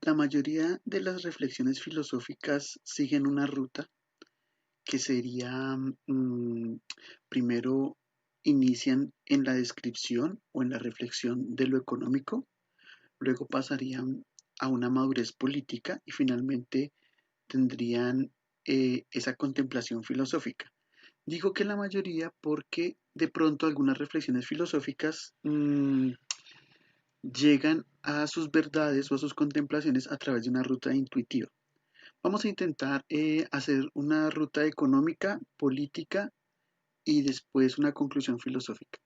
La mayoría de las reflexiones filosóficas siguen una ruta que sería, primero inician en la descripción o en la reflexión de lo económico, luego pasarían a una madurez política y finalmente tendrían esa contemplación filosófica. Digo que la mayoría porque de pronto algunas reflexiones filosóficas llegan a sus verdades o a sus contemplaciones a través de una ruta intuitiva. Vamos a intentar hacer una ruta económica, política y después una conclusión filosófica.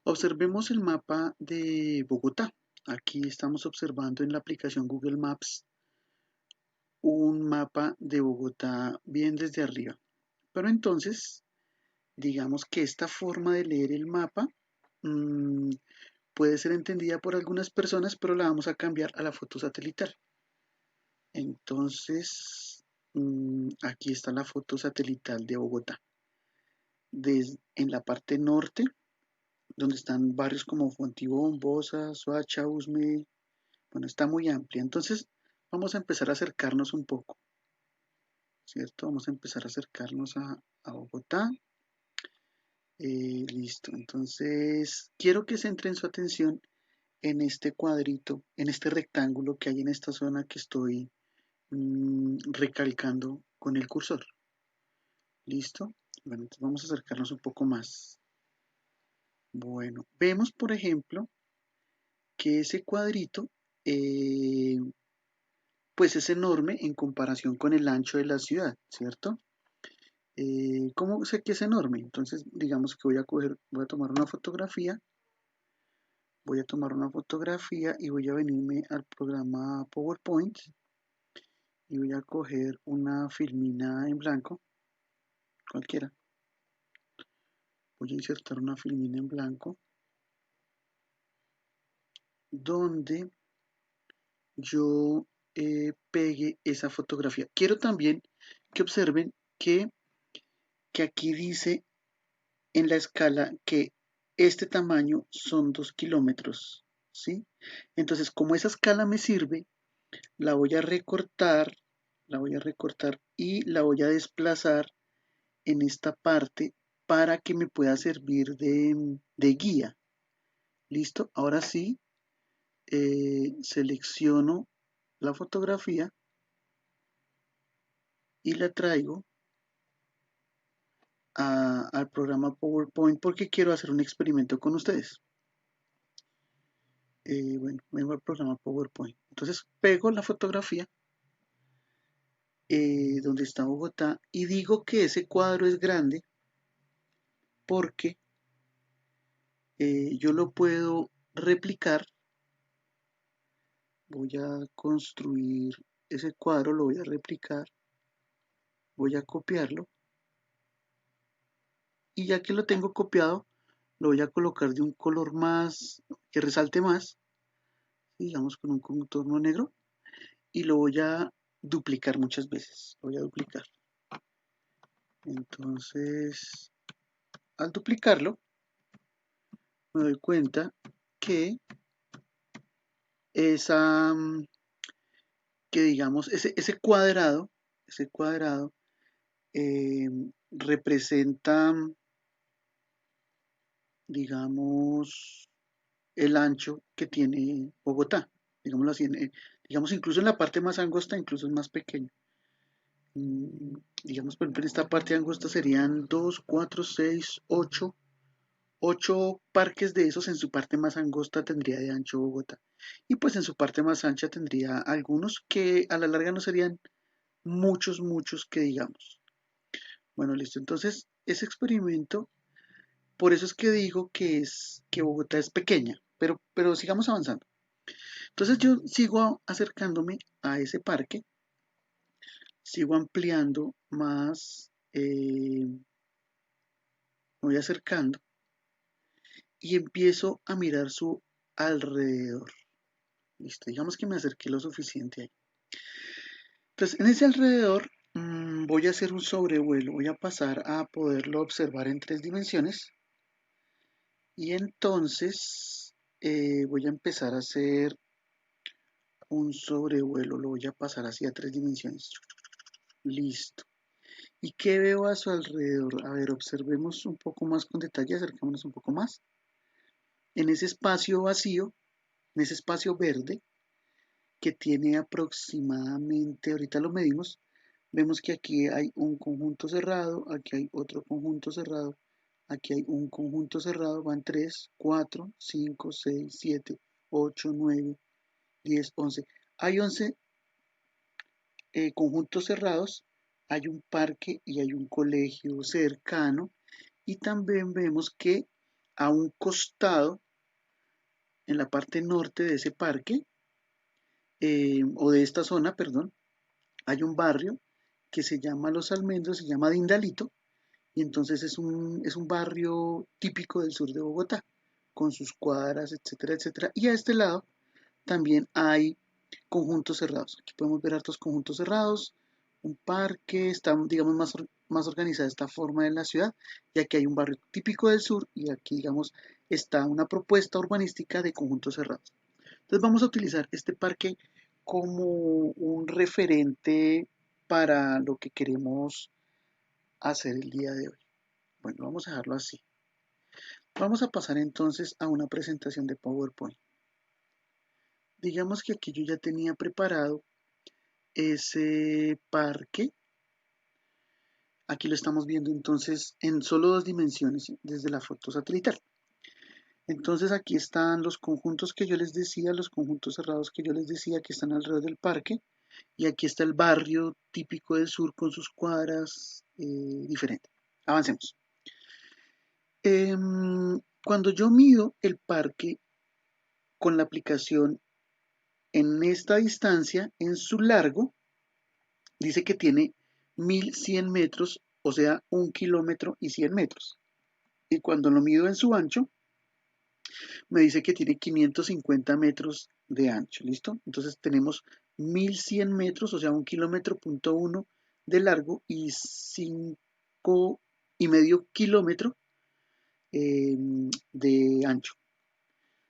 Observemos el mapa de Bogotá. Aquí estamos observando en la aplicación Google Maps un mapa de Bogotá bien desde arriba. Pero entonces, digamos que esta forma de leer el mapa mmm, puede ser entendida por algunas personas, pero la vamos a cambiar a la foto satelital. Entonces, aquí está la foto satelital de Bogotá. En la parte norte, donde están barrios como Fontibón, Bosa, Soacha, Usme, bueno, está muy amplia. Entonces, vamos a empezar a acercarnos un poco, ¿cierto? Vamos a empezar a acercarnos a Bogotá. Listo. Entonces, quiero que centren su atención en este cuadrito, en este rectángulo que hay en esta zona que estoy recalcando con el cursor. ¿Listo? Bueno, entonces vamos a acercarnos un poco más. Bueno, vemos por ejemplo que ese cuadrito pues es enorme en comparación con el ancho de la ciudad, ¿cierto? ¿Cómo sé que es enorme? Entonces digamos que voy a tomar una fotografía, y voy a venirme al programa PowerPoint y voy a coger una filmina en blanco, cualquiera. Voy a insertar una filmina en blanco donde yo pegue esa fotografía. Quiero también que observen que aquí dice en la escala que este tamaño son 2 kilómetros, ¿sí? Entonces, como esa escala me sirve, la voy a recortar, y la voy a desplazar en esta parte para que me pueda servir de guía. ¿Listo? Ahora sí, selecciono la fotografía y la traigo al programa PowerPoint porque quiero hacer un experimento con ustedes. Bueno, vengo al programa PowerPoint. Entonces pego la fotografía donde está Bogotá y digo que ese cuadro es grande porque yo lo puedo replicar. Voy a construir ese cuadro, lo voy a replicar, voy a copiarlo y ya que lo tengo copiado, lo voy a colocar de un color más, que resalte más, digamos con un contorno negro, y lo voy a duplicar muchas veces. Lo voy a duplicar. Entonces, al duplicarlo, me doy cuenta que esa, que digamos, ese cuadrado eh, representa, digamos, el ancho que tiene Bogotá. Digámoslo así, digamos, incluso en la parte más angosta, incluso es más pequeño. Digamos, por ejemplo, en esta parte angosta serían 2, 4, 6, 8. 8 parques de esos en su parte más angosta tendría de ancho Bogotá. Y pues en su parte más ancha tendría algunos que a la larga no serían muchos que digamos. Bueno, listo. Entonces, ese experimento, por eso es que digo que Bogotá es pequeña, pero sigamos avanzando. Entonces yo sigo acercándome a ese parque, sigo ampliando más, voy acercando y empiezo a mirar su alrededor. Listo, digamos que me acerqué lo suficiente ahí. Entonces, en ese alrededor voy a hacer un sobrevuelo, voy a pasar a poderlo observar en 3 dimensiones y entonces voy a empezar a hacer un sobrevuelo, lo voy a pasar así a 3 dimensiones. Listo. ¿Y qué veo a su alrededor? A ver, observemos un poco más con detalle, acercémonos un poco más. En ese espacio vacío, en ese espacio verde, que tiene aproximadamente, ahorita lo medimos, vemos que aquí hay un conjunto cerrado, aquí hay otro conjunto cerrado, aquí hay un conjunto cerrado, van 3, 4, 5, 6, 7, 8, 9, 10, 11. Hay 11 conjuntos cerrados, hay un parque y hay un colegio cercano, y también vemos que a un costado, en la parte norte de ese parque, o de esta zona, perdón, hay un barrio que se llama Los Almendros, se llama Dindalito, y entonces es un barrio típico del sur de Bogotá, con sus cuadras, etcétera, etcétera. Y a este lado también hay conjuntos cerrados. Aquí podemos ver hartos conjuntos cerrados, un parque, está, digamos, más organizada esta forma de la ciudad, y aquí hay un barrio típico del sur, y aquí, digamos, está una propuesta urbanística de conjuntos cerrados. Entonces vamos a utilizar este parque como un referente para lo que queremos hacer el día de hoy. Bueno, vamos a dejarlo así. Vamos a pasar entonces a una presentación de PowerPoint. Digamos que aquí yo ya tenía preparado ese parque. Aquí lo estamos viendo entonces en solo 2 dimensiones desde la foto satelital. Entonces aquí están los conjuntos que yo les decía, los conjuntos cerrados que yo les decía que están alrededor del parque. Y aquí está el barrio típico del sur con sus cuadras diferentes. Avancemos. Cuando yo mido el parque con la aplicación en esta distancia, en su largo, dice que tiene 1100 metros, o sea, 1 kilómetro y 100 metros. Y cuando lo mido en su ancho, me dice que tiene 550 metros de ancho. ¿Listo? Entonces tenemos 1100 metros, o sea, 1 kilómetro.1 de largo y 5,5 kilómetros de ancho.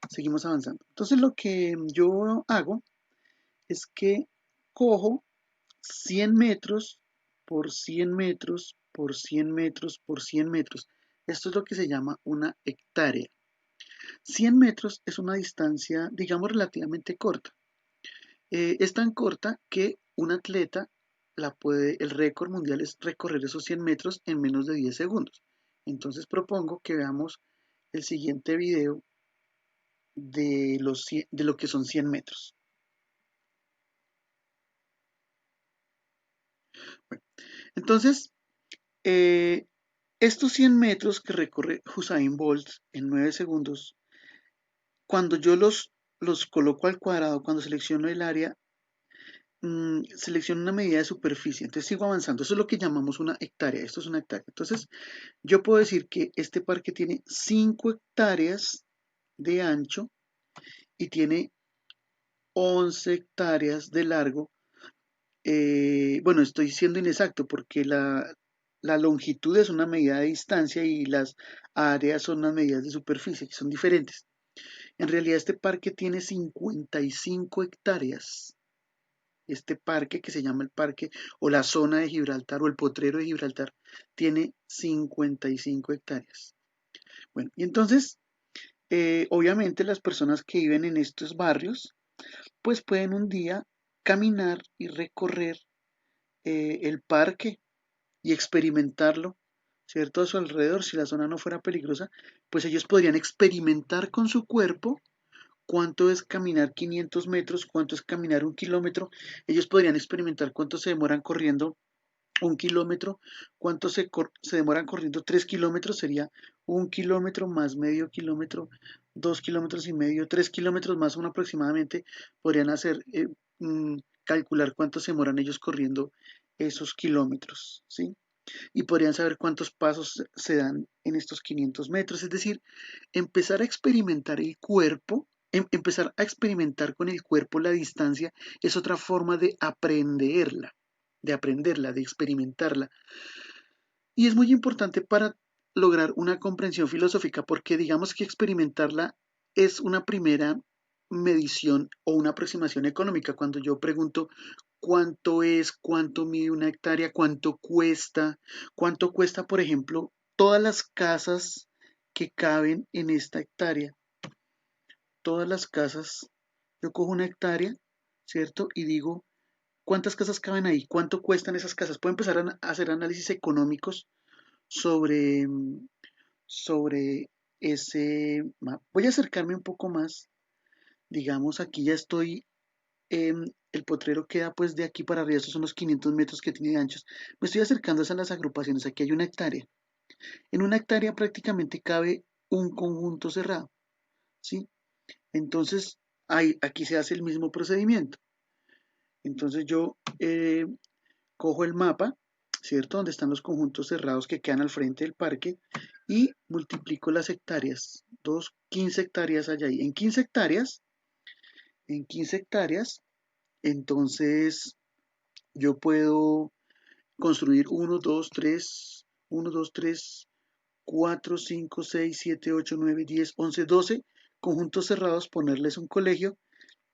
Seguimos avanzando. Entonces lo que yo hago es que cojo 100 metros por 100 metros por 100 metros por 100 metros. Esto es lo que se llama una hectárea. 100 metros es una distancia, digamos, relativamente corta. Es tan corta que un atleta el récord mundial es recorrer esos 100 metros en menos de 10 segundos. Entonces propongo que veamos el siguiente video de lo que son 100 metros. Bueno, entonces, eh, estos 100 metros que recorre Usain Bolt en 9 segundos, cuando yo los coloco al cuadrado, cuando selecciono el área, selecciono una medida de superficie. Entonces sigo avanzando. Eso es lo que llamamos una hectárea. Esto es una hectárea. Entonces, yo puedo decir que este parque tiene 5 hectáreas de ancho y tiene 11 hectáreas de largo. Bueno, estoy siendo inexacto porque la longitud es una medida de distancia y las áreas son unas medidas de superficie que son diferentes. En realidad este parque tiene 55 hectáreas. Este parque que se llama el parque o la zona de Gibraltar o el potrero de Gibraltar tiene 55 hectáreas. Bueno, y entonces, obviamente las personas que viven en estos barrios, pues pueden un día caminar y recorrer el parque y experimentarlo, ¿cierto? A su alrededor, si la zona no fuera peligrosa, pues ellos podrían experimentar con su cuerpo cuánto es caminar 500 metros, cuánto es caminar 1 kilómetro. Ellos podrían experimentar cuánto se demoran corriendo 1 kilómetro, cuánto se demoran corriendo 3 kilómetros, sería 1 kilómetro más medio kilómetro, 2,5 kilómetros, 3 kilómetros más aproximadamente, podrían hacer, calcular cuánto se demoran ellos corriendo esos kilómetros, ¿sí? Y podrían saber cuántos pasos se dan en estos 500 metros, es decir, empezar a experimentar el cuerpo, empezar a experimentar con el cuerpo la distancia es otra forma de aprenderla, de experimentarla. Y es muy importante para lograr una comprensión filosófica, porque digamos que experimentarla es una primera medición o una aproximación económica. Cuando yo pregunto cuánto es, cuánto mide una hectárea, cuánto cuesta, por ejemplo, todas las casas que caben en esta hectárea. Todas las casas, yo cojo una hectárea, ¿cierto? Y digo, ¿cuántas casas caben ahí? ¿Cuánto cuestan esas casas? Puedo empezar a hacer análisis económicos sobre, sobre ese mapa. Voy a acercarme un poco más. Digamos, aquí ya estoy, el potrero queda pues de aquí para arriba, estos son los 500 metros que tiene de anchos. Me estoy acercando a las agrupaciones, aquí hay una hectárea. En una hectárea prácticamente cabe un conjunto cerrado, ¿sí? Entonces, aquí se hace el mismo procedimiento. Entonces yo cojo el mapa, ¿cierto? Donde están los conjuntos cerrados que quedan al frente del parque y multiplico las hectáreas. 15 hectáreas allá ahí. En 15 hectáreas, entonces yo puedo construir 4, 5, 6, 7, 8, 9, 10, 11, 12 conjuntos cerrados, ponerles un colegio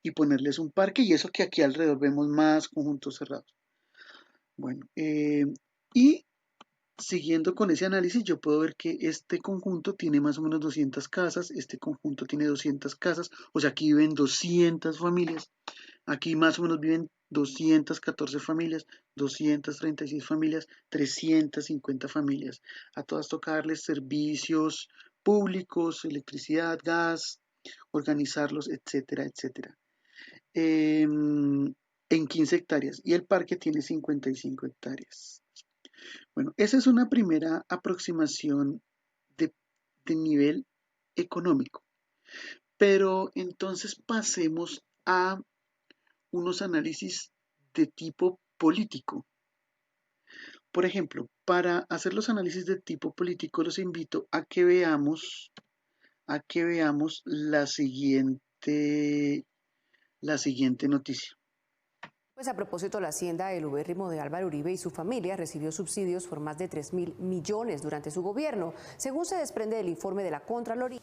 y ponerles un parque, y eso que aquí alrededor vemos más conjuntos cerrados. Bueno, y siguiendo con ese análisis, yo puedo ver que este conjunto tiene más o menos 200 casas, este conjunto tiene 200 casas, o sea, aquí viven 200 familias, aquí más o menos viven 214 familias, 236 familias, 350 familias. A todas toca darles servicios públicos, electricidad, gas, organizarlos, etcétera, etcétera. En 15 hectáreas y el parque tiene 55 hectáreas. Bueno, esa es una primera aproximación de, de nivel económico, pero entonces pasemos a unos análisis de tipo político. Por ejemplo, para hacer los análisis de tipo político los invito a que veamos la siguiente noticia. Pues a propósito, la hacienda El Ubérrimo de Álvaro Uribe y su familia recibió subsidios por más de 3.000 millones durante su gobierno, según se desprende del informe de la Contraloría.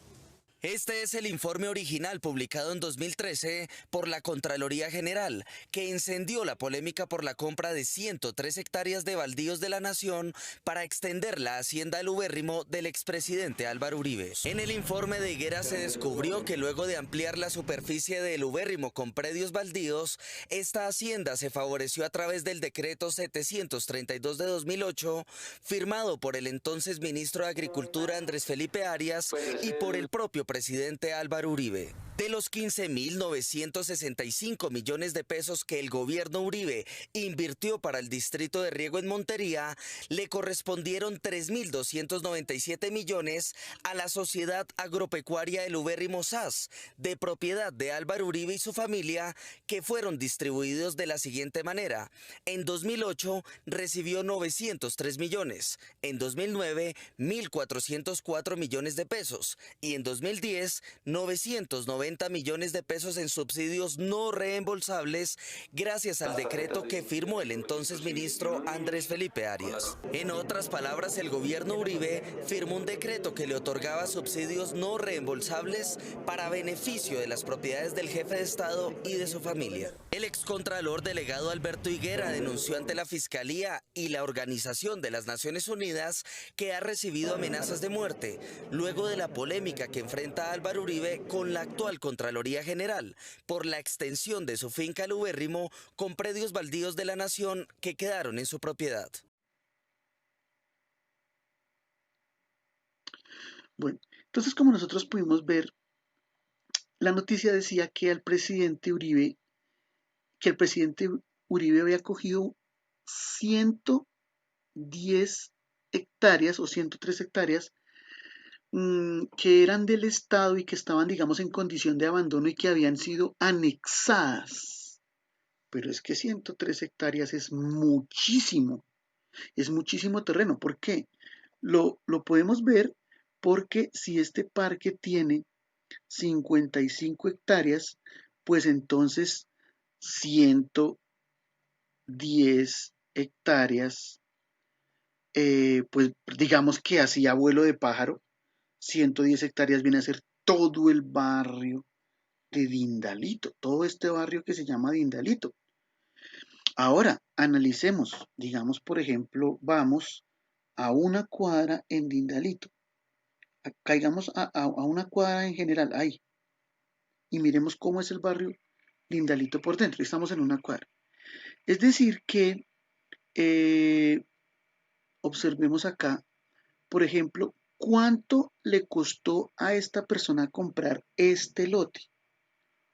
Este es el informe original publicado en 2013 por la Contraloría General, que encendió la polémica por la compra de 103 hectáreas de baldíos de la Nación para extender la hacienda El Ubérrimo del expresidente Álvaro Uribe. En el informe de Higuera se descubrió que luego de ampliar la superficie de El Ubérrimo con predios baldíos, esta hacienda se favoreció a través del decreto 732 de 2008, firmado por el entonces ministro de Agricultura Andrés Felipe Arias y por el propio presidente Álvaro Uribe. De los 15.965 millones de pesos que el gobierno Uribe invirtió para el distrito de riego en Montería, le correspondieron 3.297 millones a la Sociedad Agropecuaria El Ubérrimo SAS, de propiedad de Álvaro Uribe y su familia, que fueron distribuidos de la siguiente manera. En 2008 recibió 903 millones, en 2009 1.404 millones de pesos y en 2010 990 millones de pesos en subsidios no reembolsables gracias al decreto que firmó el entonces ministro Andrés Felipe Arias. En otras palabras, el gobierno Uribe firmó un decreto que le otorgaba subsidios no reembolsables para beneficio de las propiedades del jefe de Estado y de su familia. El excontralor delegado Alberto Higuera denunció ante la Fiscalía y la Organización de las Naciones Unidas que ha recibido amenazas de muerte luego de la polémica que enfrenta Álvaro Uribe con la actual Contraloría General por la extensión de su finca El Ubérrimo con predios baldíos de la Nación que quedaron en su propiedad. Bueno, entonces como nosotros pudimos ver, la noticia decía que el presidente Uribe había cogido 110 hectáreas o 103 hectáreas que eran del Estado y que estaban, digamos, en condición de abandono y que habían sido anexadas. Pero es que 103 hectáreas es muchísimo terreno. ¿Por qué? Lo podemos ver porque si este parque tiene 55 hectáreas, pues entonces 110 hectáreas, pues digamos que así a vuelo de pájaro, 110 hectáreas viene a ser todo el barrio de Dindalito, todo este barrio que se llama Dindalito. Ahora, analicemos, digamos, por ejemplo, vamos a una cuadra en Dindalito, caigamos a una cuadra en general, ahí, y miremos cómo es el barrio Dindalito por dentro, estamos en una cuadra. Es decir que, eh, observemos acá, por ejemplo, ¿cuánto le costó a esta persona comprar este lote?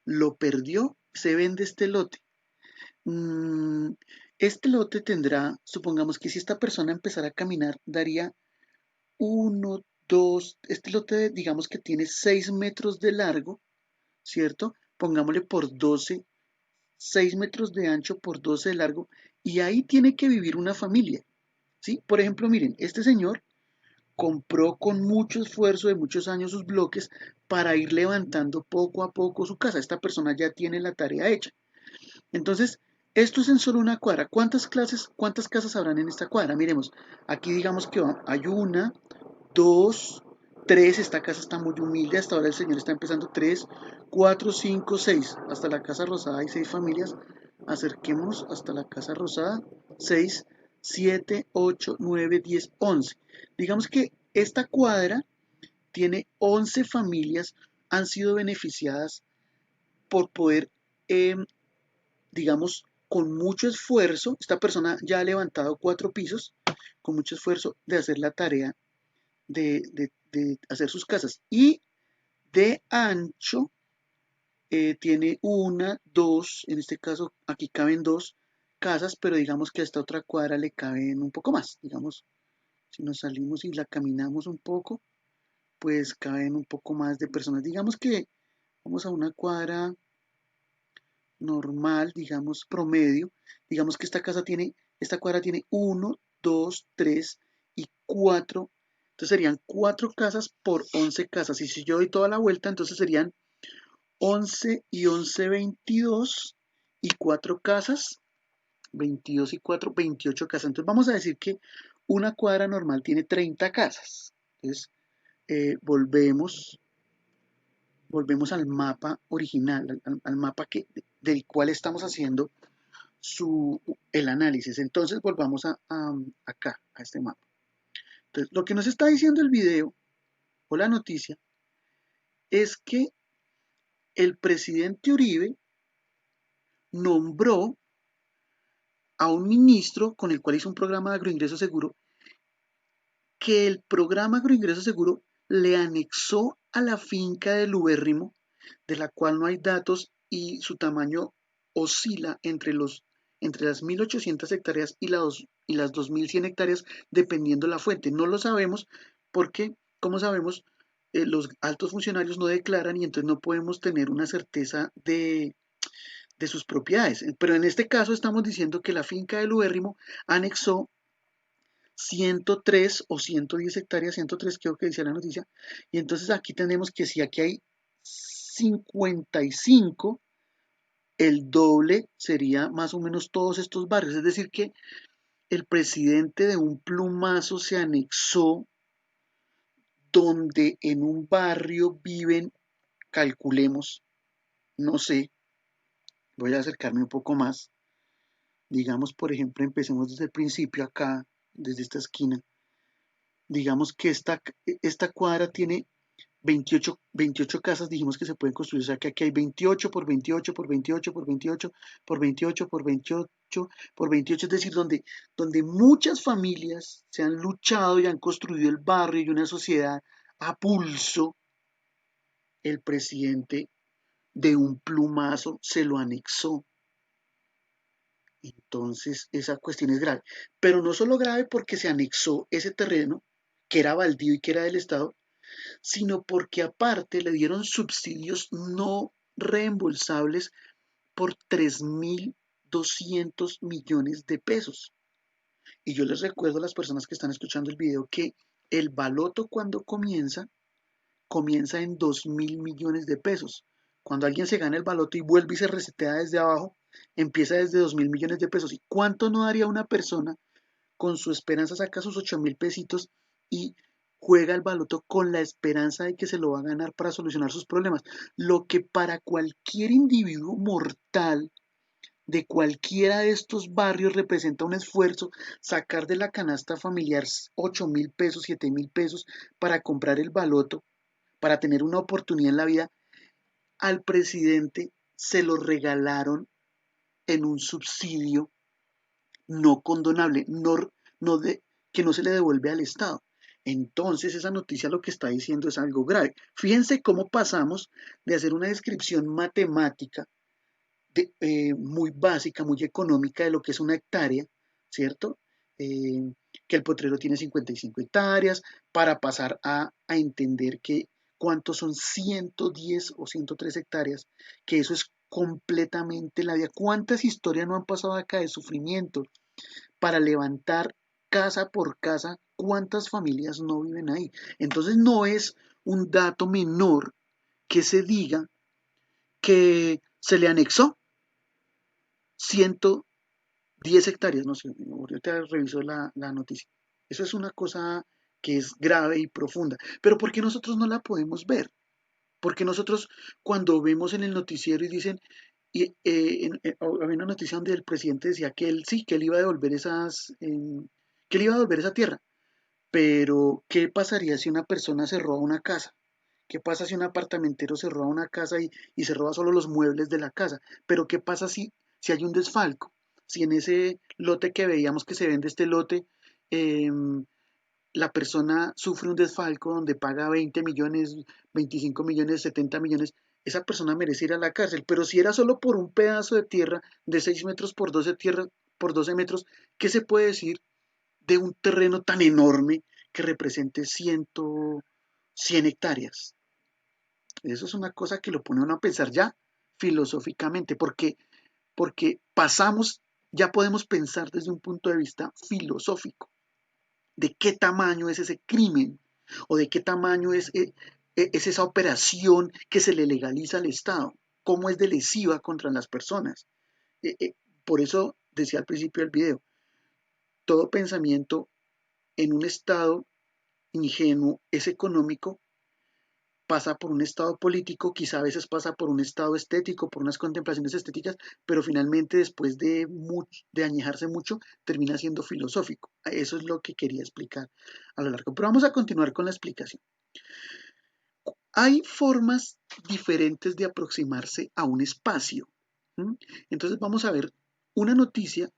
Lo perdió, se vende este lote. Mm, este lote tendrá, supongamos que si esta persona empezara a caminar, daría uno, dos, este lote digamos que tiene 6 metros de largo, ¿cierto? Pongámosle por 12, 6 metros de ancho por 12 de largo, y ahí tiene que vivir una familia, ¿sí? Por ejemplo, miren, este señor compró con mucho esfuerzo de muchos años sus bloques para ir levantando poco a poco su casa. Esta persona ya tiene la tarea hecha. Entonces, esto es en solo una cuadra. Cuántas casas habrán en esta cuadra? Miremos, aquí digamos que hay una, dos, tres. Esta casa está muy humilde. Hasta ahora el señor está empezando. Tres, cuatro, cinco, seis. Hasta la casa rosada hay 6 familias. Acerquémonos hasta la casa rosada. 6, 7, 8, 9, 10, 11. Digamos que esta cuadra tiene 11 familias, han sido beneficiadas por poder, eh, digamos, con mucho esfuerzo. Esta persona ya ha levantado 4 pisos, con mucho esfuerzo de hacer la tarea de hacer sus casas. Y de ancho, tiene una, dos, en este caso aquí caben 2 casas, pero digamos que a esta otra cuadra le caben un poco más. Digamos, si nos salimos y la caminamos un poco, pues caben un poco más de personas. Digamos que vamos a una cuadra normal, digamos promedio. Digamos que esta cuadra tiene 1, 2, 3 y 4. Entonces serían 4 casas por 11 casas. Y si yo doy toda la vuelta, entonces serían 11 y 11, 22 y 4 casas. 22 y 4, 28 casas. Entonces vamos a decir que una cuadra normal tiene 30 casas. Entonces, volvemos al mapa original, al mapa del cual estamos haciendo el análisis. Entonces volvamos acá, a este mapa. Entonces, lo que nos está diciendo el video o la noticia es que el presidente Uribe nombró a un ministro con el cual hizo un programa de agroingreso seguro, que el programa agroingreso seguro le anexó a la finca del Ubérrimo, de la cual no hay datos, y su tamaño oscila entre las 1.800 hectáreas y las 2.100 hectáreas, dependiendo la fuente. No lo sabemos porque, como sabemos, los altos funcionarios no declaran y entonces no podemos tener una certeza de sus propiedades. Pero en este caso estamos diciendo que la finca del Ubérrimo anexó 103 o 110 hectáreas, 103 creo que decía la noticia, y entonces aquí tenemos que si aquí hay 55, el doble sería más o menos todos estos barrios, es decir que el presidente de un plumazo se anexó donde en un barrio viven, calculemos, no sé, voy a acercarme un poco más, digamos por ejemplo, empecemos desde el principio acá, desde esta esquina, digamos que esta cuadra tiene 28 casas, dijimos que se pueden construir, o sea que aquí hay 28 por 28 por 28 por 28 por 28 por 28 por 28, es decir, donde muchas familias se han luchado y han construido el barrio y una sociedad a pulso. El presidente de un plumazo se lo anexó. Entonces, esa cuestión es grave. Pero no solo grave porque se anexó ese terreno, que era baldío y que era del Estado, sino porque aparte le dieron subsidios no reembolsables por 3.200 millones de pesos. Y yo les recuerdo a las personas que están escuchando el video que el baloto cuando comienza en 2.000 millones de pesos. Cuando alguien se gana el baloto y vuelve y se resetea desde abajo, empieza desde 2.000 millones de pesos. ¿Y cuánto no daría una persona con su esperanza saca sus 8.000 pesitos y juega el baloto con la esperanza de que se lo va a ganar para solucionar sus problemas. Lo que para cualquier individuo mortal de cualquiera de estos barrios representa un esfuerzo, sacar de la canasta familiar 8.000 pesos, 7.000 pesos para comprar el baloto, para tener una oportunidad en la vida, al presidente se lo regalaron en un subsidio no condonable, que no se le devuelve al Estado. Entonces esa noticia lo que está diciendo es algo grave. Fíjense cómo pasamos de hacer una descripción matemática muy básica, muy económica de lo que es una hectárea, ¿cierto? Que el potrero tiene 55 hectáreas, para pasar a entender que cuántos son 110 o 103 hectáreas, que eso es completamente la vida. ¿Cuántas historias no han pasado acá de sufrimiento para levantar casa por casa? ¿Cuántas familias no viven ahí? Entonces no es un dato menor que se diga que se le anexó 110 hectáreas, no sé, ahorita reviso la noticia. Eso es una cosa que es grave y profunda. Pero ¿por qué nosotros no la podemos ver? Porque nosotros cuando vemos en el noticiero y dicen, había una noticia donde el presidente decía que él sí, que él iba a devolver que él iba a devolver esa tierra. Pero, ¿qué pasaría si una persona se roba una casa? ¿Qué pasa si un apartamentero se roba una casa y se roba solo los muebles de la casa? Pero ¿qué pasa si hay un desfalco? Si en ese lote que veíamos que se vende este lote, la persona sufre un desfalco donde paga 20 millones, 25 millones, 70 millones, esa persona merece ir a la cárcel. Pero si era solo por un pedazo de tierra de 6 metros por 12 metros, ¿qué se puede decir de un terreno tan enorme que represente 100 hectáreas? Eso es una cosa que lo pone uno a pensar ya filosóficamente, porque ya podemos pensar desde un punto de vista filosófico de qué tamaño es ese crimen o de qué tamaño es esa operación que se le legaliza al Estado, cómo es de lesiva contra las personas. Por eso decía al principio del video, todo pensamiento en un estado ingenuo es económico, pasa por un estado político, quizá a veces pasa por un estado estético, por unas contemplaciones estéticas, pero finalmente después de añejarse mucho, termina siendo filosófico. Eso es lo que quería explicar a lo largo. Pero vamos a continuar con la explicación. Hay formas diferentes de aproximarse a un espacio. Entonces vamos a ver una noticia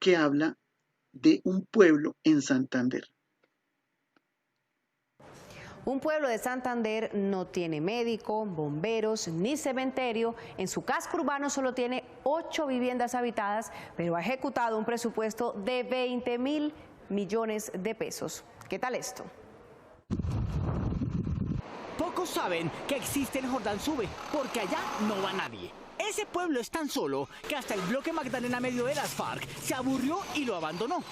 que habla de un pueblo en Santander. Un pueblo de Santander no tiene médico, bomberos ni cementerio. En su casco urbano solo tiene 8 viviendas habitadas, pero ha ejecutado un presupuesto de 20.000 millones de pesos. ¿Qué tal esto? Pocos saben que existe el Jordán Sube, porque allá no va nadie. Ese pueblo es tan solo que hasta el bloque Magdalena Medio de las FARC se aburrió y lo abandonó.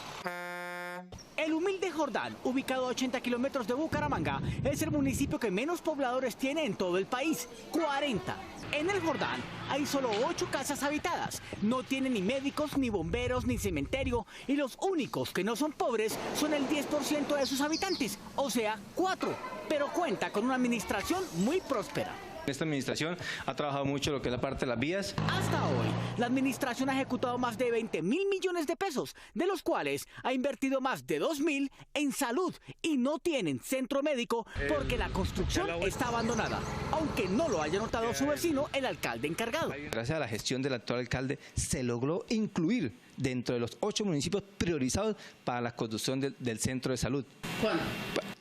El humilde Jordán, ubicado a 80 kilómetros de Bucaramanga, es el municipio que menos pobladores tiene en todo el país, 40. En el Jordán hay solo 8 casas habitadas, no tiene ni médicos, ni bomberos, ni cementerio, y los únicos que no son pobres son el 10% de sus habitantes, o sea, 4, pero cuenta con una administración muy próspera. Esta administración ha trabajado mucho lo que es la parte de las vías. Hasta hoy, la administración ha ejecutado más de 20.000 millones de pesos, de los cuales ha invertido más de 2.000 en salud y no tienen centro médico porque la construcción está abandonada, aunque no lo haya notado su vecino, el alcalde encargado. Gracias a la gestión del actual alcalde se logró incluir dentro de los 8 municipios priorizados para la construcción del centro de salud. ¿Cuándo?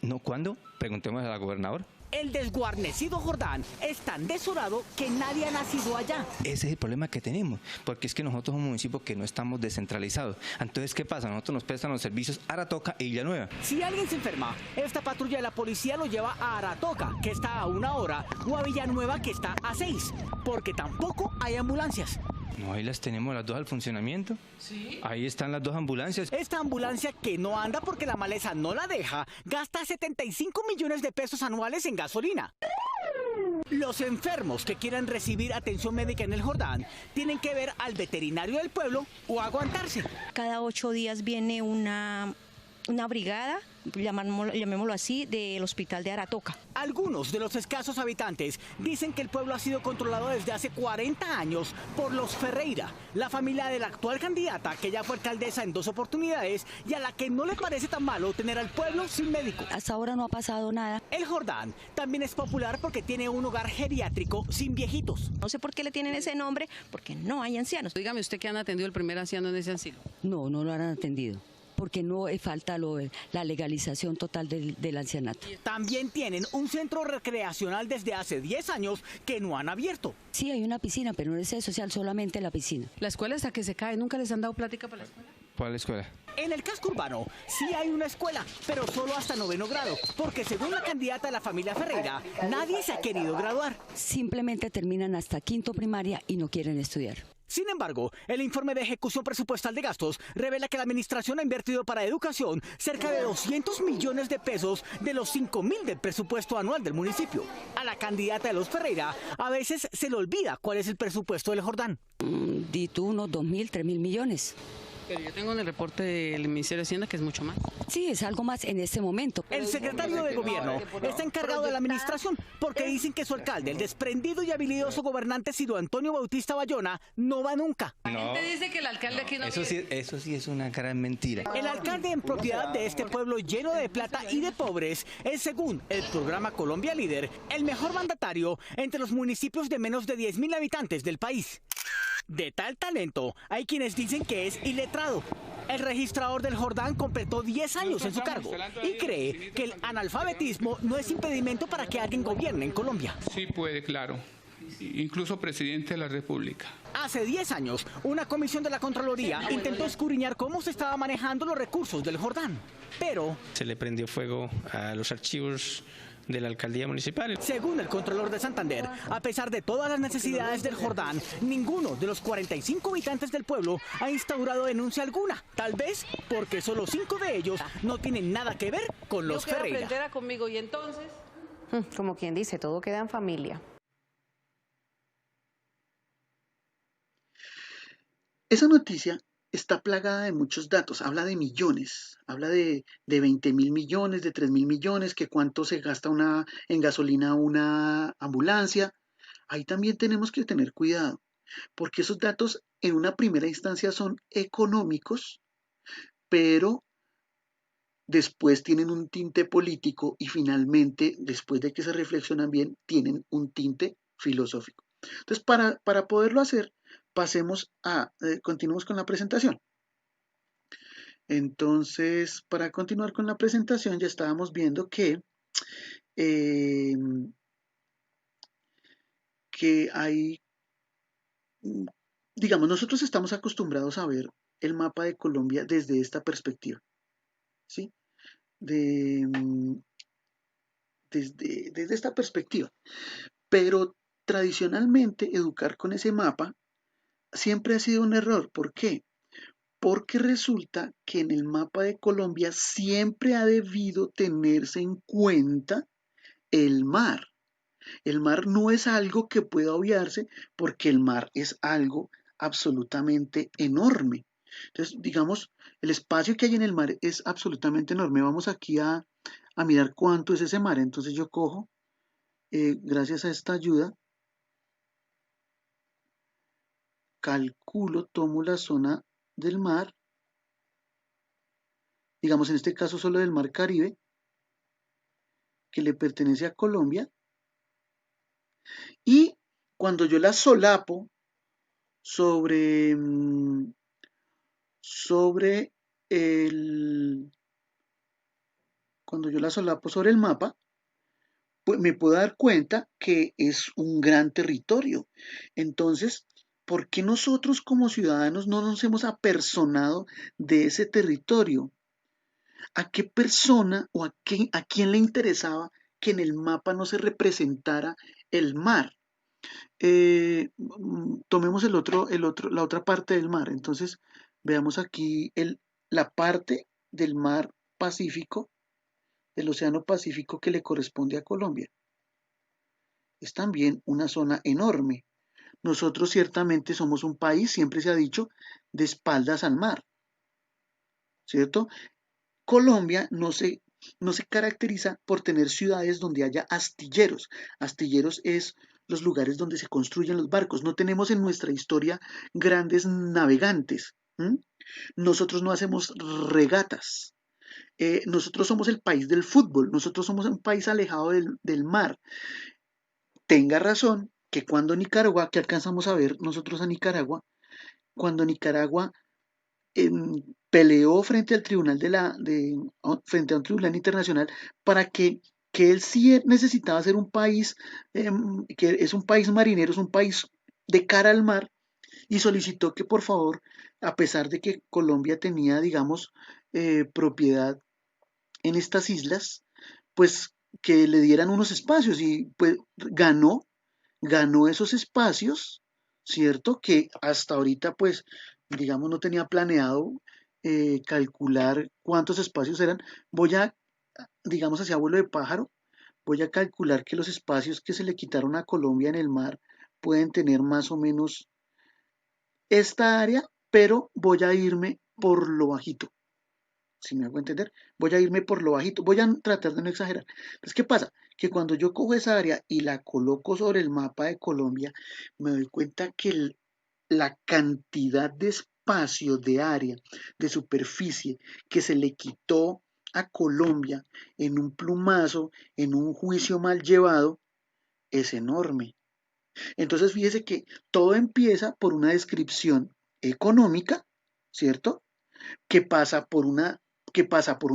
No, ¿cuándo? Preguntemos a la gobernadora. El desguarnecido Jordán es tan desolado que nadie ha nacido allá. Ese es el problema que tenemos, porque es que nosotros somos un municipio que no estamos descentralizados. Entonces, ¿qué pasa? Nosotros nos prestan los servicios Aratoca e Villanueva. Si alguien se enferma, esta patrulla de la policía lo lleva a Aratoca, que está a 1 hora, o a Villanueva, que está a 6, porque tampoco hay ambulancias. No, ahí las tenemos las 2 al funcionamiento. Sí. Ahí están las 2 ambulancias. Esta ambulancia que no anda porque la maleza no la deja, gasta 75 millones de pesos anuales en gasolina. Los enfermos que quieran recibir atención médica en el Jordán tienen que ver al veterinario del pueblo o aguantarse. Cada 8 días viene una una brigada, llamémoslo así, del hospital de Aratoca. Algunos de los escasos habitantes dicen que el pueblo ha sido controlado desde hace 40 años por los Ferreira, la familia de la actual candidata que ya fue alcaldesa en 2 oportunidades y a la que no le parece tan malo tener al pueblo sin médico. Hasta ahora no ha pasado nada. El Jordán también es popular porque tiene un hogar geriátrico sin viejitos. No sé por qué le tienen ese nombre, porque no hay ancianos. Dígame usted que han atendido el primer anciano en ese asilo. No, no lo han atendido, porque no falta la legalización total del ancianato. También tienen un centro recreacional desde hace 10 años que no han abierto. Sí, hay una piscina, pero no es social, solamente la piscina. La escuela hasta que se cae, ¿nunca les han dado plática para la escuela? ¿Para la escuela? En el casco urbano sí hay una escuela, pero solo hasta 9º grado, porque según la candidata de la familia Ferreira, nadie se ha querido graduar. Simplemente terminan hasta 5º primaria y no quieren estudiar. Sin embargo, el informe de ejecución presupuestal de gastos revela que la administración ha invertido para educación cerca de 200 millones de pesos de los 5.000 del presupuesto anual del municipio. A la candidata de los Ferreira a veces se le olvida cuál es el presupuesto del Jordán. Di tú unos 2.000, 3.000 millones. Pero yo tengo en el reporte del Ministerio de Hacienda que es mucho más. Sí, es algo más en este momento. El secretario de gobierno está encargado de la administración porque dicen que su alcalde, el desprendido y habilidoso gobernante Ciro Antonio Bautista Bayona, no va nunca. La gente dice que el alcalde aquí no Eso sí es una gran mentira. El alcalde en propiedad de este pueblo lleno de plata y de pobres es, según el programa Colombia Líder, el mejor mandatario entre los municipios de menos de 10.000 habitantes del país. De tal talento, hay quienes dicen que es iletrado. El registrador del Jordán completó 10 años en su cargo y cree que el analfabetismo no es impedimento para que alguien gobierne en Colombia. Sí puede, claro. Incluso presidente de la República. Hace 10 años, una comisión de la Contraloría intentó escudriñar cómo se estaban manejando los recursos del Jordán, pero se le prendió fuego a los archivos de la alcaldía municipal. Según el Contralor de Santander, a pesar de todas las necesidades del Jordán, ninguno de los 45 habitantes del pueblo ha instaurado denuncia alguna. Tal vez porque solo 5 de ellos no tienen nada que ver con los Ferreira. Frontera conmigo y entonces. Como quien dice, todo queda en familia. Esa noticia está plagada de muchos datos, habla de millones, habla de 20.000 millones, de 3.000 millones, que cuánto se gasta en gasolina una ambulancia. Ahí también tenemos que tener cuidado, porque esos datos en una primera instancia son económicos, pero después tienen un tinte político y finalmente, después de que se reflexionan bien, tienen un tinte filosófico. Entonces, para poderlo hacer, continuemos con la presentación. Entonces, para continuar con la presentación, ya estábamos viendo que hay, digamos, nosotros estamos acostumbrados a ver el mapa de Colombia desde esta perspectiva, ¿sí? Desde esta perspectiva. Pero tradicionalmente, educar con ese mapa siempre ha sido un error. ¿Por qué? Porque resulta que en el mapa de Colombia siempre ha debido tenerse en cuenta el mar. El mar no es algo que pueda obviarse porque el mar es algo absolutamente enorme. Entonces, digamos, el espacio que hay en el mar es absolutamente enorme. Vamos aquí a mirar cuánto es ese mar. Entonces yo cojo, gracias a esta ayuda, calculo, tomo la zona del mar, digamos en este caso solo del mar Caribe, que le pertenece a Colombia, y cuando yo la solapo sobre el mapa, pues me puedo dar cuenta que es un gran territorio. Entonces, ¿por qué nosotros como ciudadanos no nos hemos apersonado de ese territorio? ¿A qué persona o a quién le interesaba que en el mapa no se representara el mar? Tomemos la otra parte del mar. Entonces, veamos aquí la parte del mar Pacífico, del Océano Pacífico que le corresponde a Colombia. Es también una zona enorme. Nosotros ciertamente somos un país, siempre se ha dicho, de espaldas al mar, ¿cierto? Colombia no se caracteriza por tener ciudades donde haya astilleros. Astilleros es los lugares donde se construyen los barcos. No tenemos en nuestra historia grandes navegantes. ¿M? Nosotros no hacemos regatas. Nosotros somos el país del fútbol. Nosotros somos un país alejado del mar. Tenga razón que cuando Nicaragua, que alcanzamos a ver nosotros a Nicaragua, cuando Nicaragua peleó frente al tribunal frente a un tribunal internacional para que él sí necesitaba ser un país que es un país marinero, es un país de cara al mar, y solicitó que por favor, a pesar de que Colombia tenía, digamos, propiedad en estas islas, pues que le dieran unos espacios y pues ganó esos espacios, ¿cierto? Que hasta ahorita pues digamos no tenía planeado calcular cuántos espacios eran. Voy a, digamos así, abuelo de pájaro, voy a calcular que los espacios que se le quitaron a Colombia en el mar pueden tener más o menos esta área, pero voy a irme por lo bajito. Si me hago entender, voy a irme por lo bajito, voy a tratar de no exagerar. Entonces, ¿qué pasa? Que cuando yo cojo esa área y la coloco sobre el mapa de Colombia, me doy cuenta que la cantidad de espacio, de área, de superficie que se le quitó a Colombia en un plumazo, en un juicio mal llevado, es enorme. Entonces, fíjese que todo empieza por una descripción económica, ¿cierto? Que pasa por un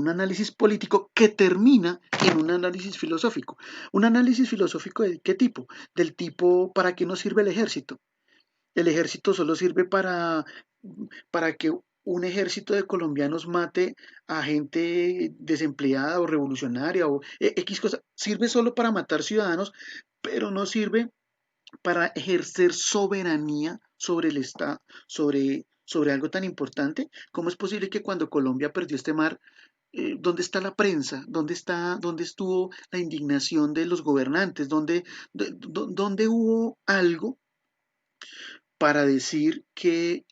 análisis político que termina en un análisis filosófico. ¿Un análisis filosófico de qué tipo? Del tipo, ¿para qué nos sirve el ejército? El ejército solo sirve para que un ejército de colombianos mate a gente desempleada o revolucionaria o X cosa. Sirve solo para matar ciudadanos, pero no sirve para ejercer soberanía sobre el Estado, sobre algo tan importante. ¿Cómo es posible que cuando Colombia perdió este mar, dónde está la prensa? ¿Dónde estuvo la indignación de los gobernantes? ¿Dónde hubo algo para decir que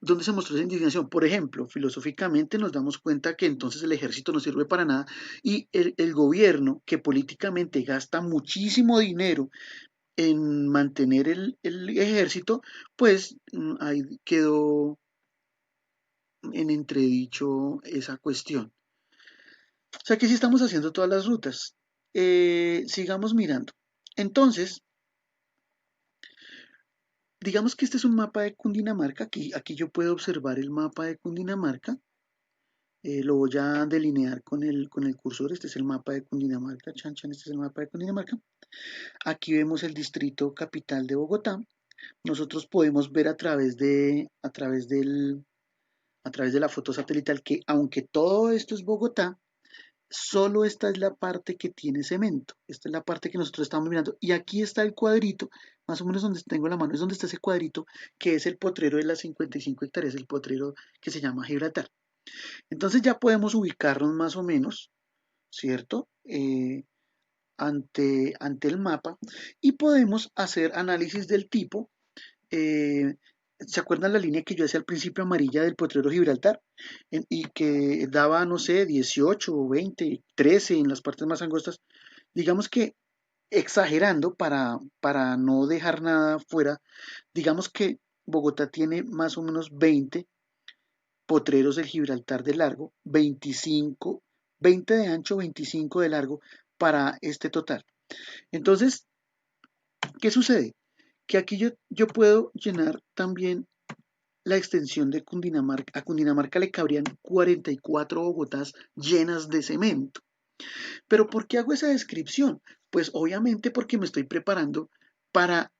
¿dónde se mostró esa indignación? Por ejemplo, filosóficamente nos damos cuenta que entonces el ejército no sirve para nada y el gobierno que políticamente gasta muchísimo dinero en mantener el ejército, pues ahí quedó en entredicho esa cuestión. O sea que sí estamos haciendo todas las rutas. Sigamos mirando. Entonces, digamos que este es un mapa de Cundinamarca. Aquí yo puedo observar el mapa de Cundinamarca. Lo voy a delinear con el cursor. Este es el mapa de Cundinamarca. Chan, chan, este es el mapa de Cundinamarca. Aquí vemos el distrito capital de Bogotá. Nosotros podemos ver a través de la foto satelital que aunque todo esto es Bogotá, solo esta es la parte que tiene cemento. Esta es la parte que nosotros estamos mirando. Y aquí está el cuadrito, más o menos donde tengo la mano, es donde está ese cuadrito, que es el potrero de las 55 hectáreas, el potrero que se llama Gibraltar. Entonces ya podemos ubicarnos más o menos, ¿cierto? Ante el mapa y podemos hacer análisis del tipo. ¿Se acuerdan la línea que yo hacía al principio amarilla del potrero Gibraltar? Y que daba, no sé, 18, 20, 13 en las partes más angostas. Digamos que exagerando para no dejar nada fuera, digamos que Bogotá tiene más o menos 20 potreros del Gibraltar de largo, 25, 20 de ancho, 25 de largo para este total. Entonces, ¿qué sucede? Que aquí yo puedo llenar también la extensión de Cundinamarca. A Cundinamarca le cabrían 44 Bogotás llenas de cemento. ¿Pero por qué hago esa descripción? Pues obviamente porque me estoy preparando para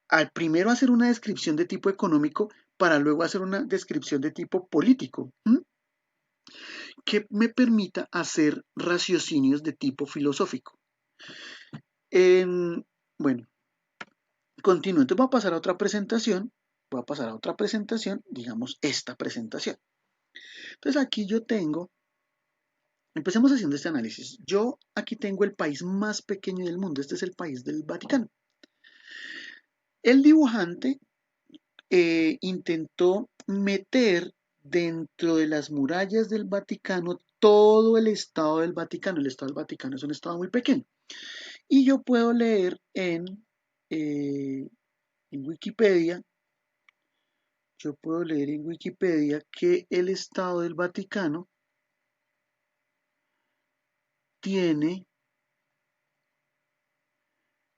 al primero hacer una descripción de tipo económico para luego hacer una descripción de tipo político, que me permita hacer raciocinios de tipo filosófico. Bueno, continúo. Entonces voy a pasar a otra presentación. Digamos esta presentación. Entonces aquí yo tengo, empecemos haciendo este análisis. Yo aquí tengo el país más pequeño del mundo. Este es el país del Vaticano. El dibujante intentó meter dentro de las murallas del Vaticano todo el Estado del Vaticano. El Estado del Vaticano es un estado muy pequeño. Y yo puedo leer en Wikipedia, que el Estado del Vaticano tiene,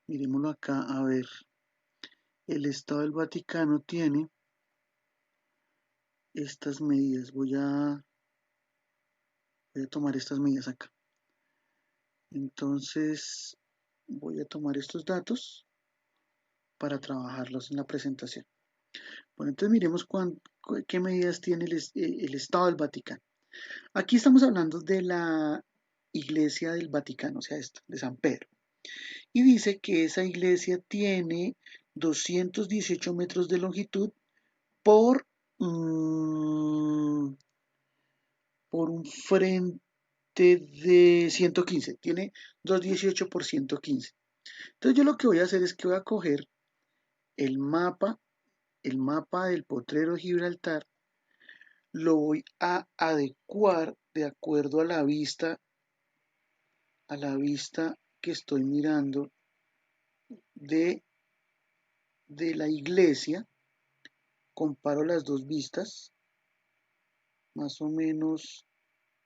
miremoslo acá, a ver, el Estado del Vaticano tiene estas medidas. Voy a tomar estas medidas acá. Entonces, voy a tomar estos datos para trabajarlos en la presentación. Bueno, entonces miremos qué medidas tiene el Estado del Vaticano. Aquí estamos hablando de la Iglesia del Vaticano, o sea, esto, de San Pedro. Y dice que esa iglesia tiene 218 metros de longitud por un frente de 115. Tiene 218 por 115. Entonces yo lo que voy a hacer es que voy a coger el mapa del Potrero de Gibraltar, lo voy a adecuar de acuerdo a la vista que estoy mirando de la iglesia. Comparo las dos vistas, más o menos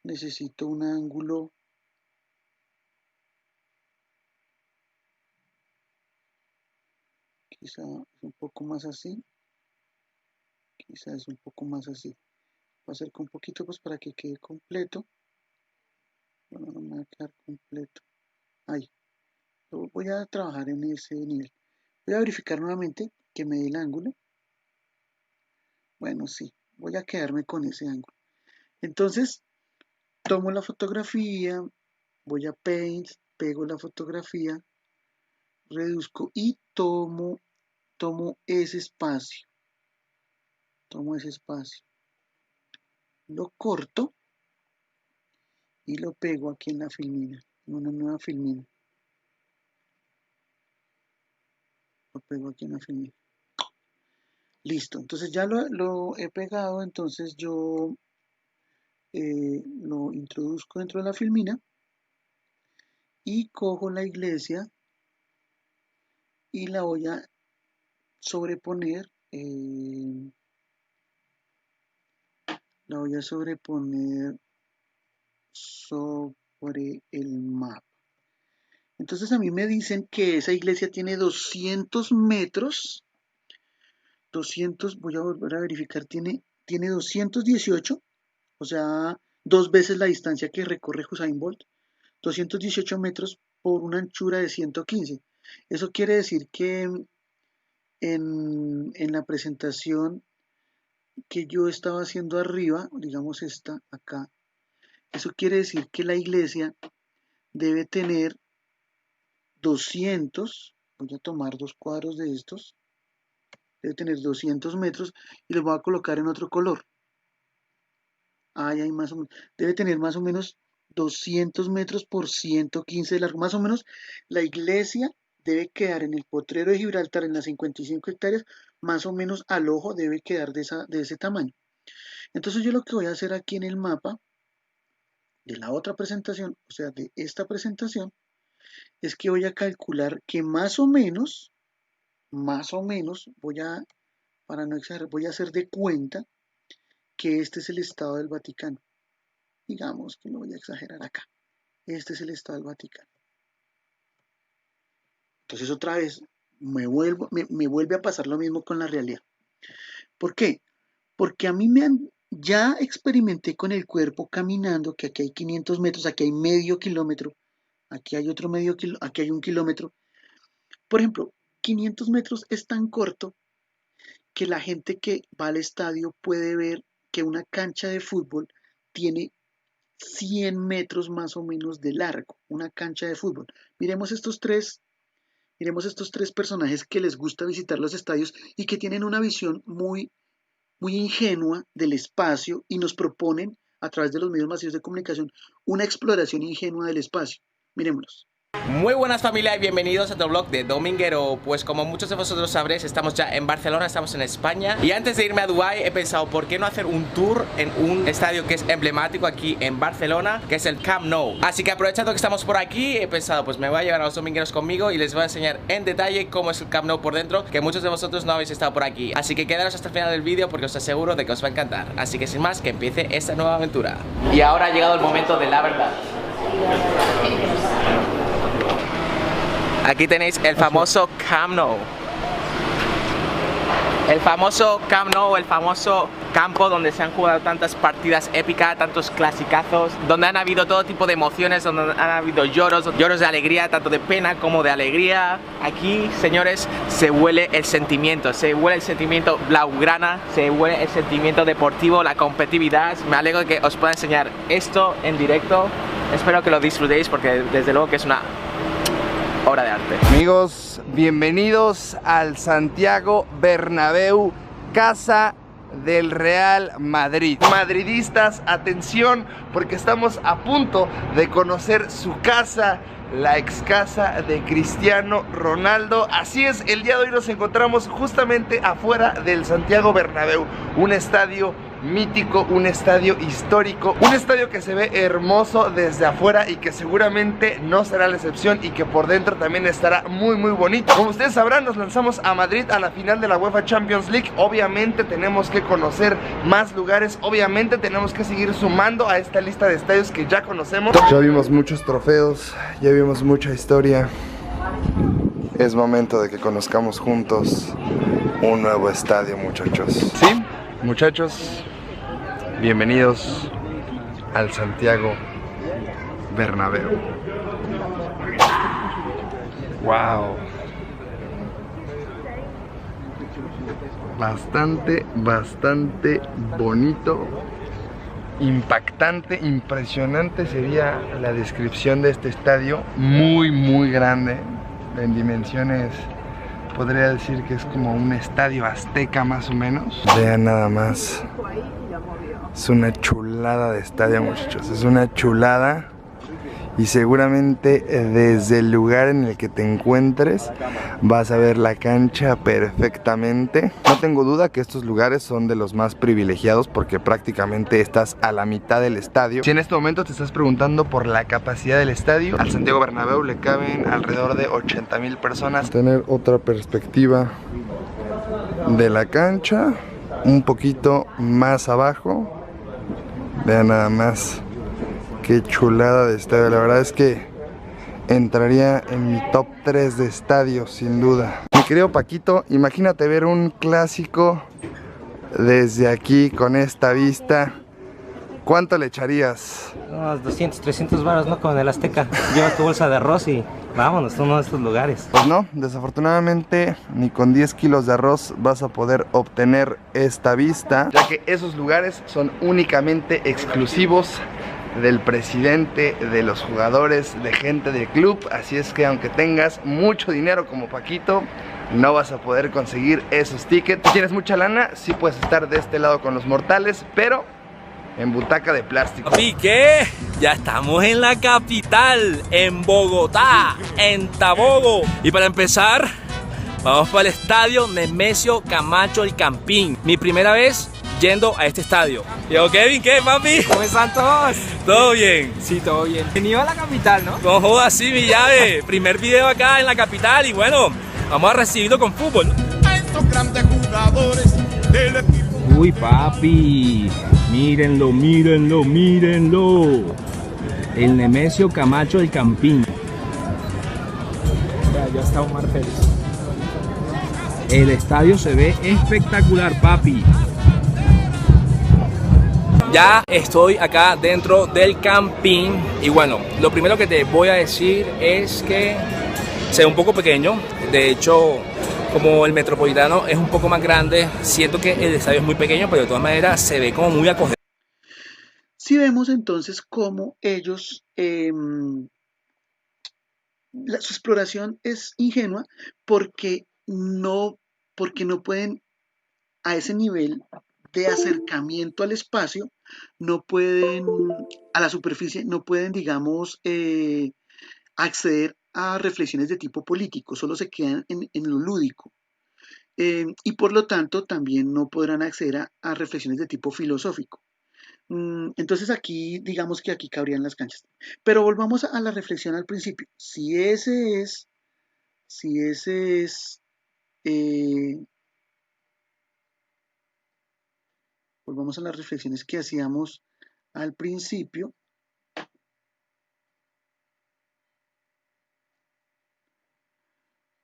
necesito un ángulo quizá es un poco más así, quizá es un poco más así. Voy a acercar un poquito pues para que quede completo. Bueno, no me va a quedar completo. Ahí. Voy a trabajar en ese nivel. Voy a verificar nuevamente que me dé el ángulo. Bueno, sí, voy a quedarme con ese ángulo. Entonces, tomo la fotografía, voy a Paint, pego la fotografía, reduzco y tomo ese espacio. Lo corto y lo pego aquí en la filmina, en una nueva filmina. Lo pego aquí en la filmina. Listo, entonces ya lo he pegado, entonces yo lo introduzco dentro de la filmina y cojo la iglesia y la voy a sobreponer sobre el mapa. Entonces a mí me dicen que esa iglesia tiene 200 metros. 200, voy a volver a verificar, tiene 218, o sea, 2 veces la distancia que recorre Usain Bolt. 218 metros por una anchura de 115. Eso quiere decir que en la presentación que yo estaba haciendo arriba, digamos esta acá, eso quiere decir que la iglesia debe tener 200, voy a tomar 2 cuadros de estos, debe tener 200 metros y los voy a colocar en otro color. Ahí más o menos, debe tener más o menos 200 metros por 115 de largo. Más o menos la iglesia debe quedar en el Potrero de Gibraltar, en las 55 hectáreas, más o menos al ojo debe quedar de ese tamaño. Entonces yo lo que voy a hacer aquí en el mapa de la otra presentación, o sea, de esta presentación, es que voy a calcular que más o menos, para no exagerar, voy a hacer de cuenta que este es el Estado del Vaticano. Digamos que lo voy a exagerar acá. Este es el Estado del Vaticano. Entonces otra vez me vuelve a pasar lo mismo con la realidad. ¿Por qué? Porque a mí ya experimenté con el cuerpo caminando, que aquí hay 500 metros, aquí hay medio kilómetro, aquí hay otro medio kilómetro, aquí hay 1 kilómetro. Por ejemplo, 500 metros es tan corto que la gente que va al estadio puede ver que una cancha de fútbol tiene 100 metros más o menos de largo, una cancha de fútbol. Miremos estos tres personajes que les gusta visitar los estadios y que tienen una visión muy, muy ingenua del espacio y nos proponen a través de los medios masivos de comunicación una exploración ingenua del espacio. Miremoslos. Muy buenas familia y bienvenidos a otro vlog de Dominguero. Pues como muchos de vosotros sabréis, estamos ya en Barcelona, estamos en España. Y antes de irme a Dubái he pensado, ¿por qué no hacer un tour en un estadio que es emblemático aquí en Barcelona, que es el Camp Nou? Así que aprovechando que estamos por aquí, he pensado, pues me voy a llevar a los domingueros conmigo y les voy a enseñar en detalle cómo es el Camp Nou por dentro, que muchos de vosotros no habéis estado por aquí. Así que quedaros hasta el final del vídeo porque os aseguro de que os va a encantar. Así que sin más, que empiece esta nueva aventura. Y ahora ha llegado el momento de la verdad. Aquí tenéis el famoso Camp Nou. El famoso Camp Nou, el famoso campo donde se han jugado tantas partidas épicas, tantos clasicazos, donde han habido todo tipo de emociones, donde han habido lloros de alegría, tanto de pena como de alegría. Aquí, señores, se huele el sentimiento blaugrana, se huele el sentimiento deportivo, la competitividad. Me alegro de que os pueda enseñar esto en directo. Espero que lo disfrutéis porque desde luego que es una obra de arte. Amigos, bienvenidos al Santiago Bernabéu, casa del Real Madrid. Madridistas, atención, porque estamos a punto de conocer su casa, la ex casa de Cristiano Ronaldo. Así es, el día de hoy nos encontramos justamente afuera del Santiago Bernabéu, un estadio mítico, un estadio histórico, un estadio que se ve hermoso desde afuera y que seguramente no será la excepción y que por dentro también estará muy bonito. Como ustedes sabrán, nos lanzamos a Madrid a la final de la UEFA Champions League. Obviamente tenemos que conocer más lugares, obviamente tenemos que seguir sumando a esta lista de estadios que ya conocemos. Ya vimos muchos trofeos, ya vimos mucha historia. Es momento de que conozcamos juntos un nuevo estadio, muchachos. ¿Sí? Muchachos, bienvenidos al Santiago Bernabéu. Wow. Bastante bonito, impactante, impresionante sería la descripción de este estadio. Muy grande, en dimensiones. Podría decir que es como un estadio azteca más o menos. Vean nada más. Es una chulada de estadio, muchachos. Es una chulada. Y seguramente desde el lugar en el que te encuentres vas a ver la cancha perfectamente. No tengo duda que estos lugares son de los más privilegiados porque prácticamente estás a la mitad del estadio. Si en este momento te estás preguntando por la capacidad del estadio, al Santiago Bernabéu le caben alrededor de 80,000 personas. Tener otra perspectiva de la cancha, un poquito más abajo. Vean nada más. Qué chulada de estadio, la verdad es que entraría en mi top 3 de estadios sin duda. Mi querido Paquito, imagínate ver un clásico desde aquí con esta vista. ¿Cuánto le echarías? Unos 200, 300 varos, ¿no? Como en el Azteca. Llevas tu bolsa de arroz y vámonos a uno de estos lugares. Pues no, desafortunadamente ni con 10 kilos de arroz vas a poder obtener esta vista, ya que esos lugares son únicamente exclusivos del presidente, de los jugadores, de gente del club. Así es que aunque tengas mucho dinero como Paquito, no vas a poder conseguir esos tickets. Si tienes mucha lana, sí puedes estar de este lado con los mortales, pero en butaca de plástico. ¿Y qué? Ya estamos en la capital, en Bogotá, en Tabogo. Y para empezar, vamos para el estadio Nemesio Camacho El Campín. Mi primera vez yendo a este estadio. Yo, Kevin, ¿qué, papi? ¿Cómo están todos? ¿Todo bien? Sí, todo bien. Venido a la capital, ¿no? No jodas, sí, mi llave. Primer video acá en la capital y bueno, vamos a recibirlo con fútbol, ¿no? A estos grandes jugadores del equipo. Uy, papi, mírenlo. El Nemesio Camacho El Campín. Ya está Omar Pérez. El estadio se ve espectacular, papi. Ya estoy acá dentro del camping y bueno, lo primero que te voy a decir es que se ve un poco pequeño. De hecho, como el Metropolitano es un poco más grande, siento que el estadio es muy pequeño, pero de todas maneras se ve como muy acogedor. Si vemos entonces cómo ellos, su exploración es ingenua porque no pueden a ese nivel de acercamiento al espacio, no pueden, a la superficie, no pueden, digamos, acceder a reflexiones de tipo político, solo se quedan en lo lúdico. Y por lo tanto también no podrán acceder a reflexiones de tipo filosófico. Entonces aquí, digamos que aquí cabrían las canchas. Pero volvamos a la reflexión al principio. Si ese es, volvamos a las reflexiones que hacíamos al principio.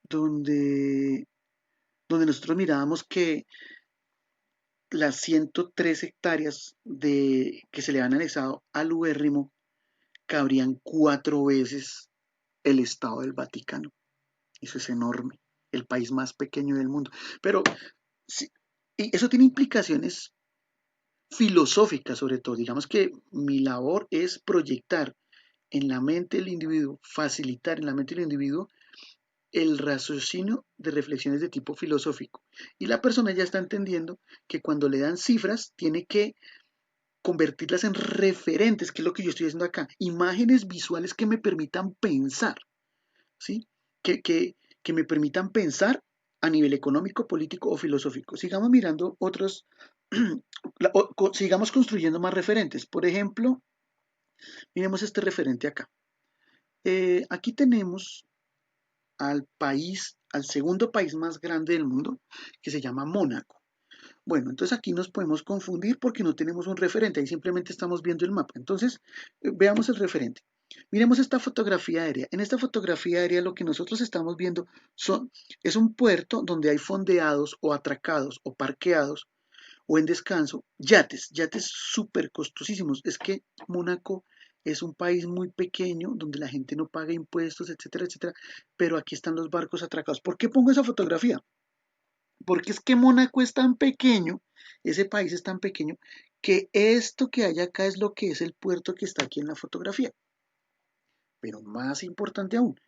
Donde nosotros mirábamos que las 103 hectáreas que se le han anexado al ubérrimo cabrían 4 veces el Estado del Vaticano. Eso es enorme, el país más pequeño del mundo. Pero sí, y eso tiene implicaciones filosóficas sobre todo. Digamos que mi labor es proyectar en la mente del individuo, facilitar en la mente del individuo el raciocinio de reflexiones de tipo filosófico. Y la persona ya está entendiendo que cuando le dan cifras, tiene que convertirlas en referentes, que es lo que yo estoy haciendo acá. Imágenes visuales que me permitan pensar, ¿sí? Que me permitan pensar a nivel económico, político o filosófico. Sigamos mirando otros, sigamos construyendo más referentes. Por ejemplo, miremos este referente acá. Aquí tenemos al segundo país más grande del mundo, que se llama Mónaco. Bueno, entonces aquí nos podemos confundir porque no tenemos un referente, ahí simplemente estamos viendo el mapa. Entonces, veamos el referente. Miremos esta fotografía aérea. En esta fotografía aérea lo que nosotros estamos viendo es un puerto donde hay fondeados o atracados o parqueados o en descanso yates súper costosísimos. Es que Mónaco es un país muy pequeño donde la gente no paga impuestos, etcétera, etcétera, pero aquí están los barcos atracados. ¿Por qué pongo esa fotografía? Porque es que Mónaco es tan pequeño, ese país es tan pequeño, que esto que hay acá es lo que es el puerto que está aquí en la fotografía. Pero más importante aún,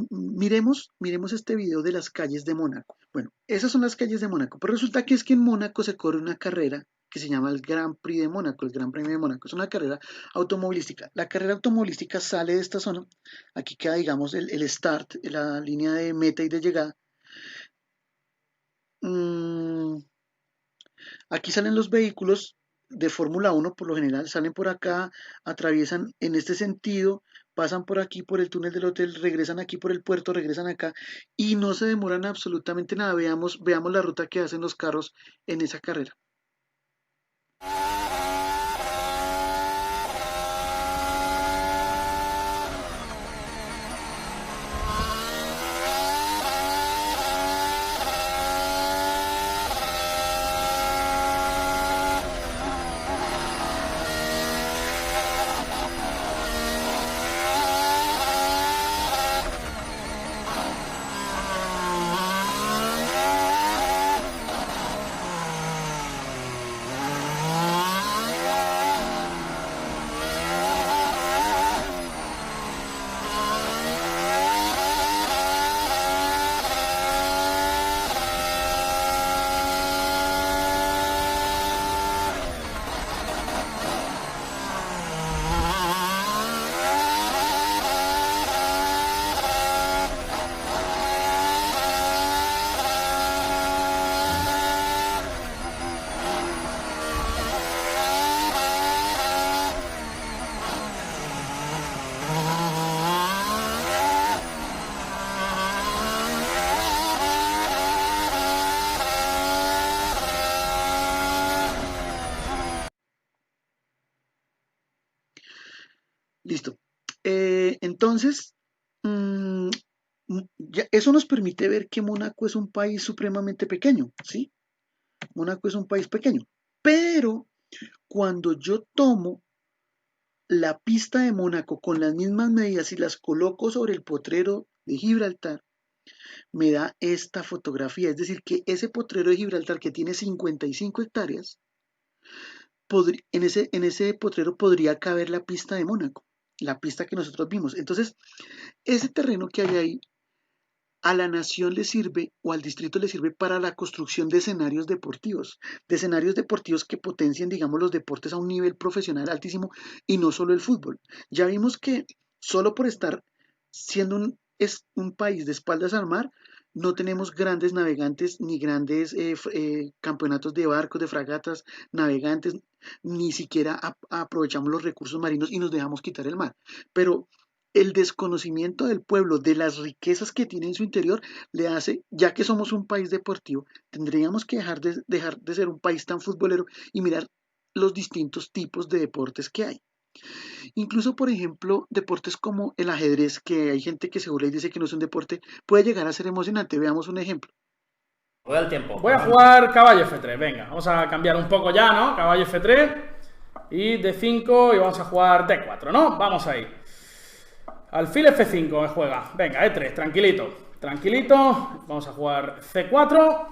miremos este video de las calles de Mónaco. Bueno, esas son las calles de Mónaco, pero resulta que es que en Mónaco se corre una carrera que se llama el Grand Prix de Mónaco, el Gran Premio de Mónaco. Es una carrera automovilística. La carrera automovilística sale de esta zona. Aquí queda, digamos, el start, la línea de meta y de llegada. Aquí salen los vehículos de Fórmula 1, por lo general, salen por acá, atraviesan en este sentido, pasan por aquí, por el túnel del hotel, regresan aquí por el puerto, regresan acá y no se demoran absolutamente nada. Veamos la ruta que hacen los carros en esa carrera. Listo. Entonces, eso nos permite ver que Mónaco es un país supremamente pequeño, ¿sí? Mónaco es un país pequeño. Pero cuando yo tomo la pista de Mónaco con las mismas medidas y las coloco sobre el potrero de Gibraltar, me da esta fotografía. Es decir, que ese potrero de Gibraltar que tiene 55 hectáreas, en ese potrero podría caber la pista de Mónaco, la pista que nosotros vimos. Entonces, ese terreno que hay ahí, a la nación le sirve o al distrito le sirve para la construcción de escenarios deportivos que potencien, digamos, los deportes a un nivel profesional altísimo y no solo el fútbol. Ya vimos que solo por estar siendo un país de espaldas al mar, no tenemos grandes navegantes ni grandes campeonatos de barcos, de fragatas, navegantes, ni siquiera aprovechamos los recursos marinos y nos dejamos quitar el mar. Pero el desconocimiento del pueblo de las riquezas que tiene en su interior le hace, ya que somos un país deportivo, tendríamos que dejar de ser un país tan futbolero y mirar los distintos tipos de deportes que hay. Incluso, por ejemplo, deportes como el ajedrez, que hay gente que se burla y dice que no es un deporte, puede llegar a ser emocionante. Veamos un ejemplo. Voy al tiempo. Voy a jugar caballo F3, venga, vamos a cambiar un poco ya, ¿no? Caballo F3 y D5 y vamos a jugar D4, ¿no? Vamos ahí. Alfil F5 me juega, venga, E3, tranquilito, tranquilito, vamos a jugar C4.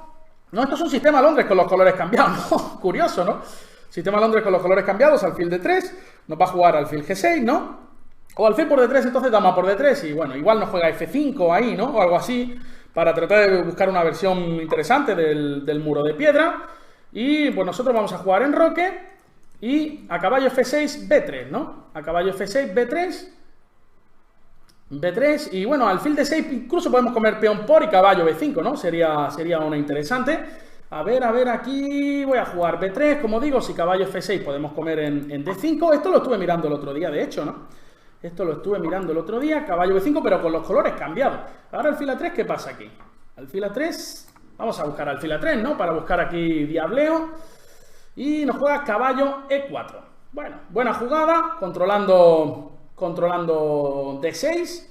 No, esto es un sistema Londres con los colores cambiados, ¿no? Curioso, ¿no? Sistema Londres con los colores cambiados, alfil D3, nos va a jugar alfil G6, ¿no? O alfil por D3, entonces dama por D3 y bueno, igual nos juega F5 ahí, ¿no? O algo así, para tratar de buscar una versión interesante del muro de piedra. Y pues nosotros vamos a jugar en roque y a caballo F6, B3, ¿no? A caballo F6, B3, B3 y bueno, alfil D6 incluso podemos comer peón por y caballo B5, ¿no? Sería una interesante. A ver, aquí voy a jugar B3, como digo, si caballo F6 podemos comer en D5. Esto lo estuve mirando el otro día, de hecho, ¿no? Esto lo estuve mirando el otro día, caballo B5, pero con los colores cambiados. Ahora alfil A3, ¿qué pasa aquí? Alfil A3, vamos a buscar alfil A3, ¿no? Para buscar aquí diableo. Y nos juega caballo E4. Bueno, buena jugada, controlando D6.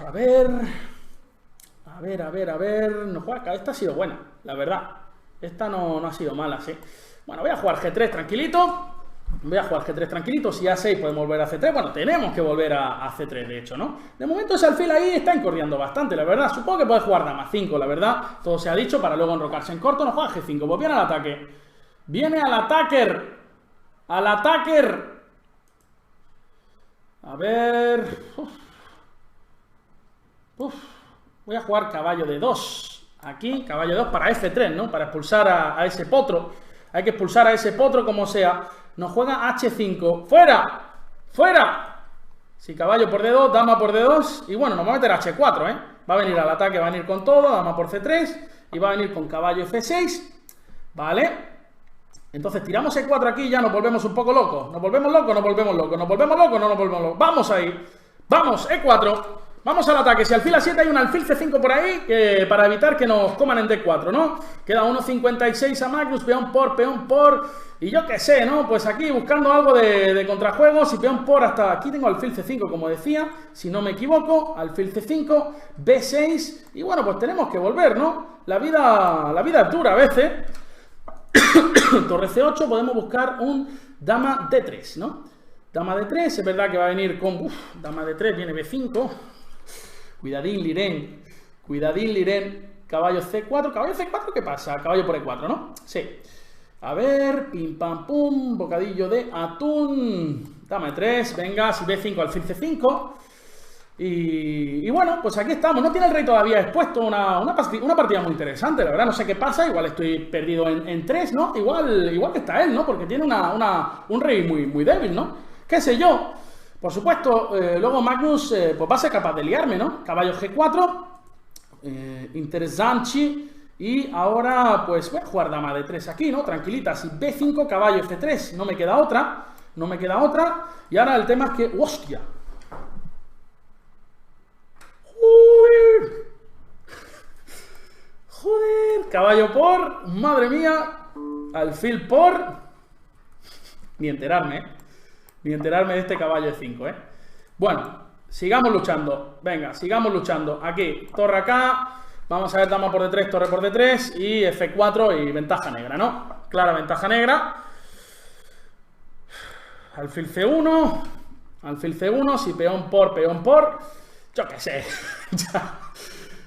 A ver, no juega, esta ha sido buena, la verdad. Esta no ha sido mala, sí. Bueno, voy a jugar G3 tranquilito. Si A6 podemos volver a C3. Bueno, tenemos que volver a C3, de hecho, ¿no? De momento ese alfil ahí está encordiando bastante, la verdad. Supongo que puede jugar dama 5, la verdad. Todo se ha dicho para luego enrocarse en corto. No juega G5, pues viene al ataque. Viene al ataque. Al ataque. A ver. Voy a jugar caballo de 2. Aquí, caballo de 2 para F3, ¿no? Para expulsar a ese potro. Hay que expulsar a ese potro como sea. Nos juega H5. ¡Fuera! ¡Fuera! Si caballo por D2, dama por D2. Y bueno, nos va a meter H4, ¿eh? Va a venir al ataque, va a venir con todo. Dama por C3. Y va a venir con caballo F6. ¿Vale? Entonces tiramos E4 aquí y ya nos volvemos un poco locos. Nos volvemos locos, nos volvemos locos. Nos volvemos locos, no nos volvemos locos. Vamos ahí. Vamos, E4. Vamos al ataque. Si alfil A7 hay un alfil C5 por ahí, que para evitar que nos coman en D4, ¿no? Queda 1.56 a Magnus, peón por. Y yo qué sé, ¿no? Pues aquí buscando algo de contrajuegos y peón por hasta aquí tengo alfil C5, como decía, si no me equivoco, alfil C5, B6. Y bueno, pues tenemos que volver, ¿no? La vida es dura a veces. Torre C8, podemos buscar un dama D3, ¿no? Dama D3, es verdad que va a venir con... dama D3, viene B5. Cuidadín, Liren. Caballo C4. ¿Caballo C4 qué pasa? Caballo por E4, ¿no? Sí. A ver, pim pam pum. Bocadillo de atún. Dama E3, venga, si B5, alfil C5. Y bueno, pues aquí estamos. No tiene el rey todavía expuesto. Una partida muy interesante, la verdad. No sé qué pasa. Igual estoy perdido en 3, ¿no? Igual que está él, ¿no? Porque tiene un rey muy débil, ¿no? ¿Qué sé yo? Por supuesto, luego Magnus pues va a ser capaz de liarme, ¿no? Caballo G4, interesante. Y ahora pues voy a jugar dama D3 aquí, ¿no? Tranquilita, si B5, caballo F3, no me queda otra. Y ahora el tema es que... ¡Hostia! ¡Joder! Caballo por... ¡Madre mía! Alfil por... Ni enterarme de este caballo E5, ¿eh? Bueno, sigamos luchando. Venga, sigamos luchando. Aquí, torre acá. Vamos a ver dama por D3, torre por D3 y F4 y ventaja negra, ¿no? Clara ventaja negra. Alfil C1, si peón por. Yo qué sé.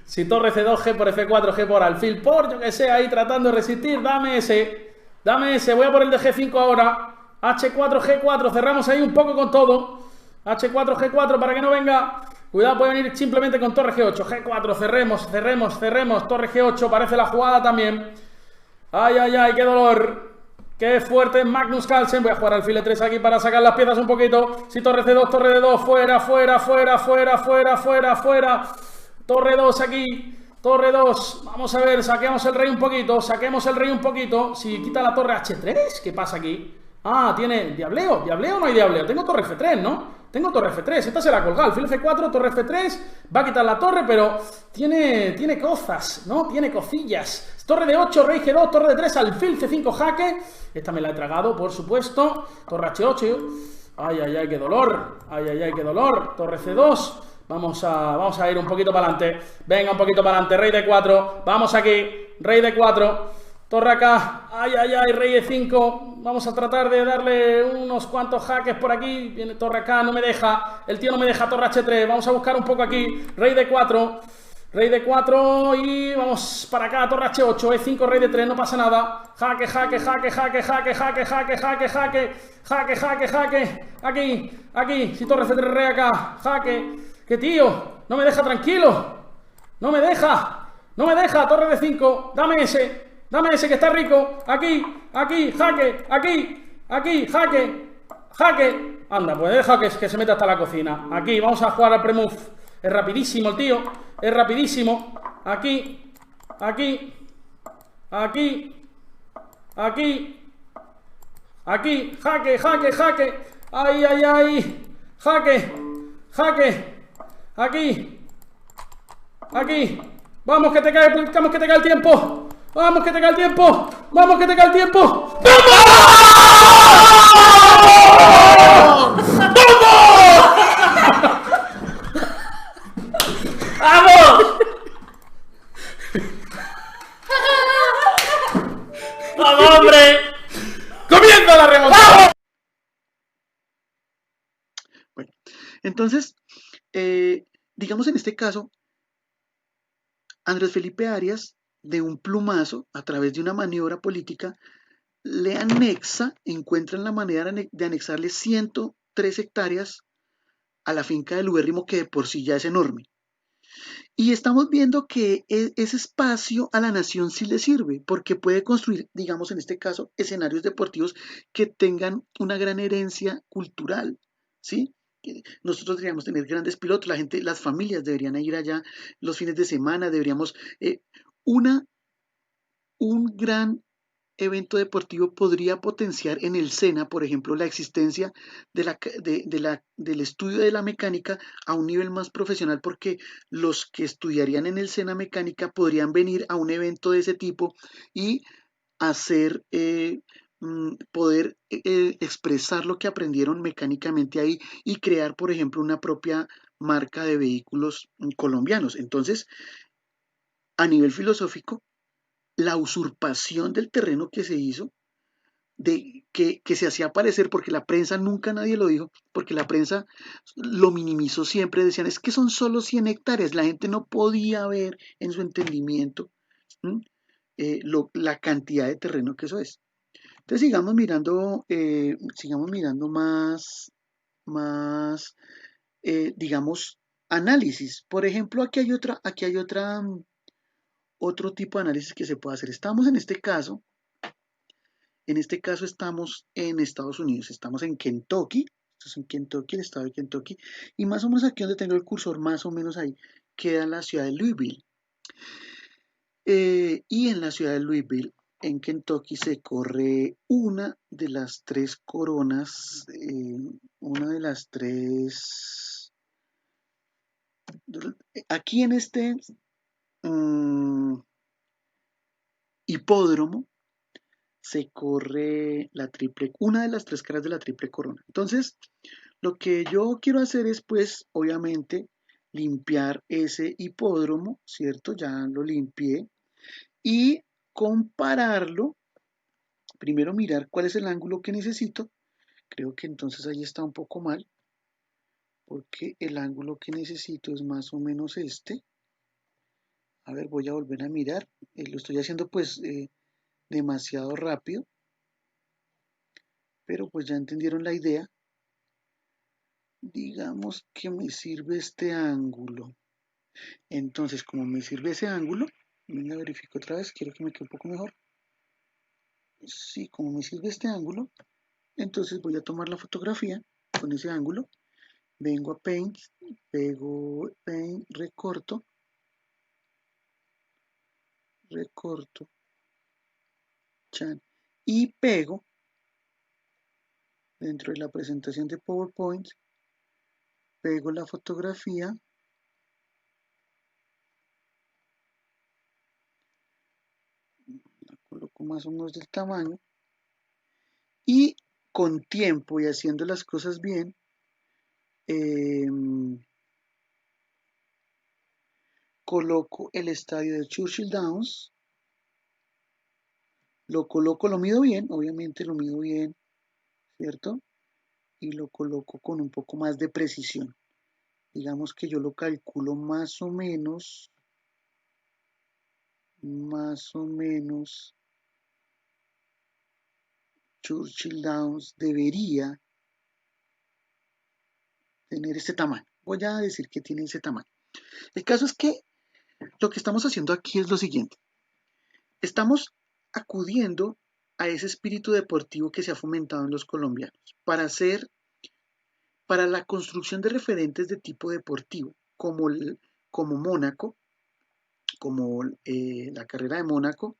Si torre C2, G por F4, G por alfil por, yo qué sé, ahí tratando de resistir. Dame ese. Voy a por el de G5 ahora. H4, G4, cerramos ahí un poco con todo. H4, G4 para que no venga. Cuidado, puede venir simplemente con torre G8. G4, cerremos. Torre G8, parece la jugada también. Ay, qué dolor. Qué fuerte es Magnus Carlsen. Voy a jugar alfil 3 aquí para sacar las piezas un poquito. Si torre C2, torre D2, fuera, fuera, fuera, fuera, fuera, fuera, fuera. Torre 2 aquí. Torre 2. Vamos a ver, saquemos el rey un poquito. Saquemos el rey un poquito. Si quita la torre H3, ¿qué pasa aquí? Ah, tiene diableo. ¿Diableo o no hay diableo? Tengo torre F3, ¿no? Tengo torre F3, esta se la colga, alfil F4, torre F3, va a quitar la torre, pero tiene cosas, ¿no? Tiene cocillas. Torre de 8, rey G2, torre de 3, alfil C5, jaque. Esta me la he tragado, por supuesto. Torre H8, ay, ay, ay, qué dolor. Ay, ay, ay, qué dolor. Torre C2, vamos a ir un poquito para adelante. Venga, un poquito para adelante, rey D4, vamos aquí, rey D4. Torre acá, ay, ay, ay, rey E5. Vamos a tratar de darle unos cuantos jaques por aquí. Viene torre acá, no me deja. El tío no me deja, torre H3. Vamos a buscar un poco aquí. Rey D4. Rey D4 y vamos para acá, torre H8, E5, rey D3, no pasa nada. Jaque, jaque, jaque, jaque, jaque, jaque, jaque, jaque, jaque. Jaque, jaque, jaque. Aquí, aquí. Si torre C3, rey acá. Jaque. Que tío, no me deja tranquilo. No me deja. No me deja, torre D5. Dame ese. Dame ese que está rico. Aquí, aquí, jaque, aquí, aquí, jaque, jaque. Anda, pues deja que se meta hasta la cocina. Aquí, vamos a jugar al pre-move. Es rapidísimo el tío. Es rapidísimo. Aquí, aquí, aquí, aquí, aquí, jaque, jaque, jaque. Ay, ay, ay. Jaque, jaque. Aquí, aquí. Vamos que te cae el tiempo. ¡Vamos, que te cae el tiempo! ¡Vamos, que te cae el tiempo! ¡Vamos! ¡Vamos! ¡Vamos! ¡Vamos, hombre! ¡Comienza la remontada! Bueno, entonces, digamos en este caso, Andrés Felipe Arias, de un plumazo, a través de una maniobra política, le encuentran la manera de anexarle 103 hectáreas a la finca del Ubérrimo, que de por sí ya es enorme. Y estamos viendo que ese espacio a la nación sí le sirve, porque puede construir, digamos en este caso, escenarios deportivos que tengan una gran herencia cultural, ¿sí? Nosotros deberíamos tener grandes pilotos, las familias deberían ir allá los fines de semana, deberíamos... un gran evento deportivo podría potenciar en el SENA, por ejemplo, la existencia del estudio de la mecánica a un nivel más profesional, porque los que estudiarían en el SENA mecánica podrían venir a un evento de ese tipo y hacer, poder expresar lo que aprendieron mecánicamente ahí y crear, por ejemplo, una propia marca de vehículos colombianos. Entonces, a nivel filosófico, la usurpación del terreno que se hizo, que se hacía parecer, porque la prensa nunca nadie lo dijo, porque la prensa lo minimizó siempre, decían, es que son solo 100 hectáreas, la gente no podía ver en su entendimiento la cantidad de terreno que eso es. Entonces sigamos mirando más digamos, análisis. Por ejemplo, aquí hay otro tipo de análisis que se puede hacer. Estamos en este caso estamos en Estados Unidos, estamos en Kentucky, esto es en Kentucky, el estado de Kentucky, y más o menos aquí donde tengo el cursor, más o menos ahí, queda la ciudad de Louisville. Y en la ciudad de Louisville, en Kentucky, se corre una de las tres coronas, aquí en este hipódromo se corre una de las tres caras de la triple corona. Entonces, lo que yo quiero hacer es, pues, obviamente, limpiar ese hipódromo, ¿cierto? Ya lo limpié. Y compararlo, primero mirar cuál es el ángulo que necesito. Creo que entonces ahí está un poco mal, porque el ángulo que necesito es más o menos este. A ver, voy a volver a mirar. Lo estoy haciendo pues demasiado rápido. Pero pues ya entendieron la idea. Digamos que me sirve este ángulo. Entonces, como me sirve ese ángulo, venga, verifico otra vez. Quiero que me quede un poco mejor. sí, como me sirve este ángulo, entonces voy a tomar la fotografía con ese ángulo, vengo a Paint, pego Paint, recorto, chan, y pego dentro de la presentación de PowerPoint, pego la fotografía, la coloco más o menos del tamaño, y con tiempo y haciendo las cosas bien, coloco el estadio de Churchill Downs, lo coloco, lo mido bien, obviamente lo mido bien, ¿cierto? Y lo coloco con un poco más de precisión. Digamos que yo lo calculo más o menos, Churchill Downs debería tener este tamaño. Voy a decir que tiene ese tamaño. El caso es que lo que estamos haciendo aquí es lo siguiente. Estamos acudiendo a ese espíritu deportivo que se ha fomentado en los colombianos para la construcción de referentes de tipo deportivo, como Mónaco, como la carrera de Mónaco,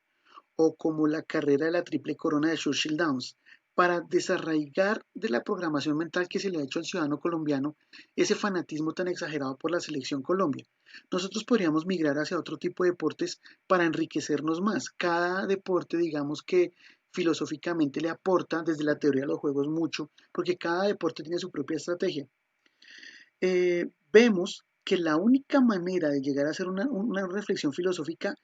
o como la carrera de la triple corona de Churchill Downs, para desarraigar de la programación mental que se le ha hecho al ciudadano colombiano ese fanatismo tan exagerado por la selección Colombia. Nosotros podríamos migrar hacia otro tipo de deportes para enriquecernos más. Cada deporte, digamos que filosóficamente le aporta desde la teoría de los juegos mucho, porque cada deporte tiene su propia estrategia. Vemos que la única manera de llegar a hacer una reflexión filosófica,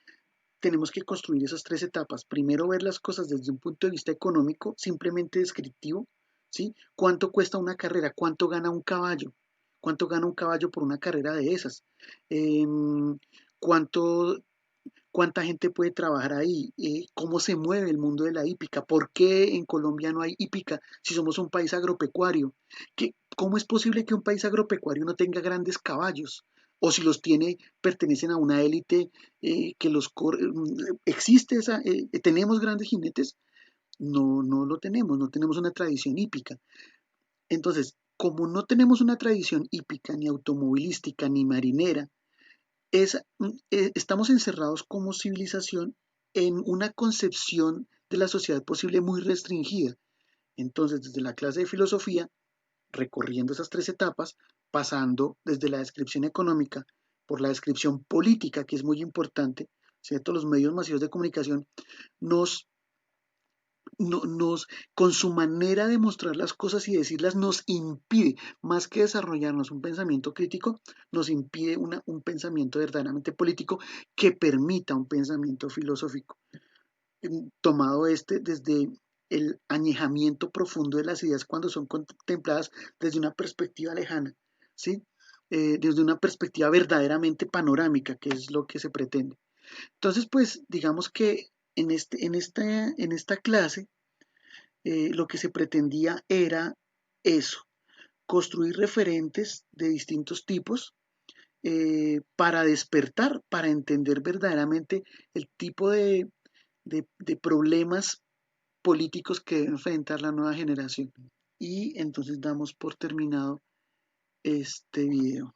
tenemos que construir esas tres etapas. Primero, ver las cosas desde un punto de vista económico, simplemente descriptivo, ¿sí? ¿Cuánto cuesta una carrera? ¿Cuánto gana un caballo? ¿Cuánto gana un caballo por una carrera de esas? ¿Cuánta gente puede trabajar ahí? ¿Cómo se mueve el mundo de la hípica? ¿Por qué en Colombia no hay hípica si somos un país agropecuario? ¿Cómo es posible que un país agropecuario no tenga grandes caballos? O si los tiene, pertenecen a una élite que los corre. ¿Existe esa? ¿Tenemos grandes jinetes? No, no tenemos una tradición hípica. Entonces, como no tenemos una tradición hípica, ni automovilística, ni marinera, estamos encerrados como civilización en una concepción de la sociedad posible muy restringida. Entonces, desde la clase de filosofía, recorriendo esas tres etapas, pasando desde la descripción económica por la descripción política, que es muy importante, ¿cierto? Los medios masivos de comunicación con su manera de mostrar las cosas y decirlas, nos impide, más que desarrollarnos un pensamiento crítico, nos impide un pensamiento verdaderamente político que permita un pensamiento filosófico. Tomado desde el añejamiento profundo de las ideas cuando son contempladas desde una perspectiva lejana, ¿sí? Desde una perspectiva verdaderamente panorámica, que es lo que se pretende. Entonces, pues, digamos que en esta clase, lo que se pretendía era eso, construir referentes de distintos tipos para despertar, para entender verdaderamente el tipo de problemas políticos que debe enfrentar la nueva generación. Y entonces damos por terminado este video.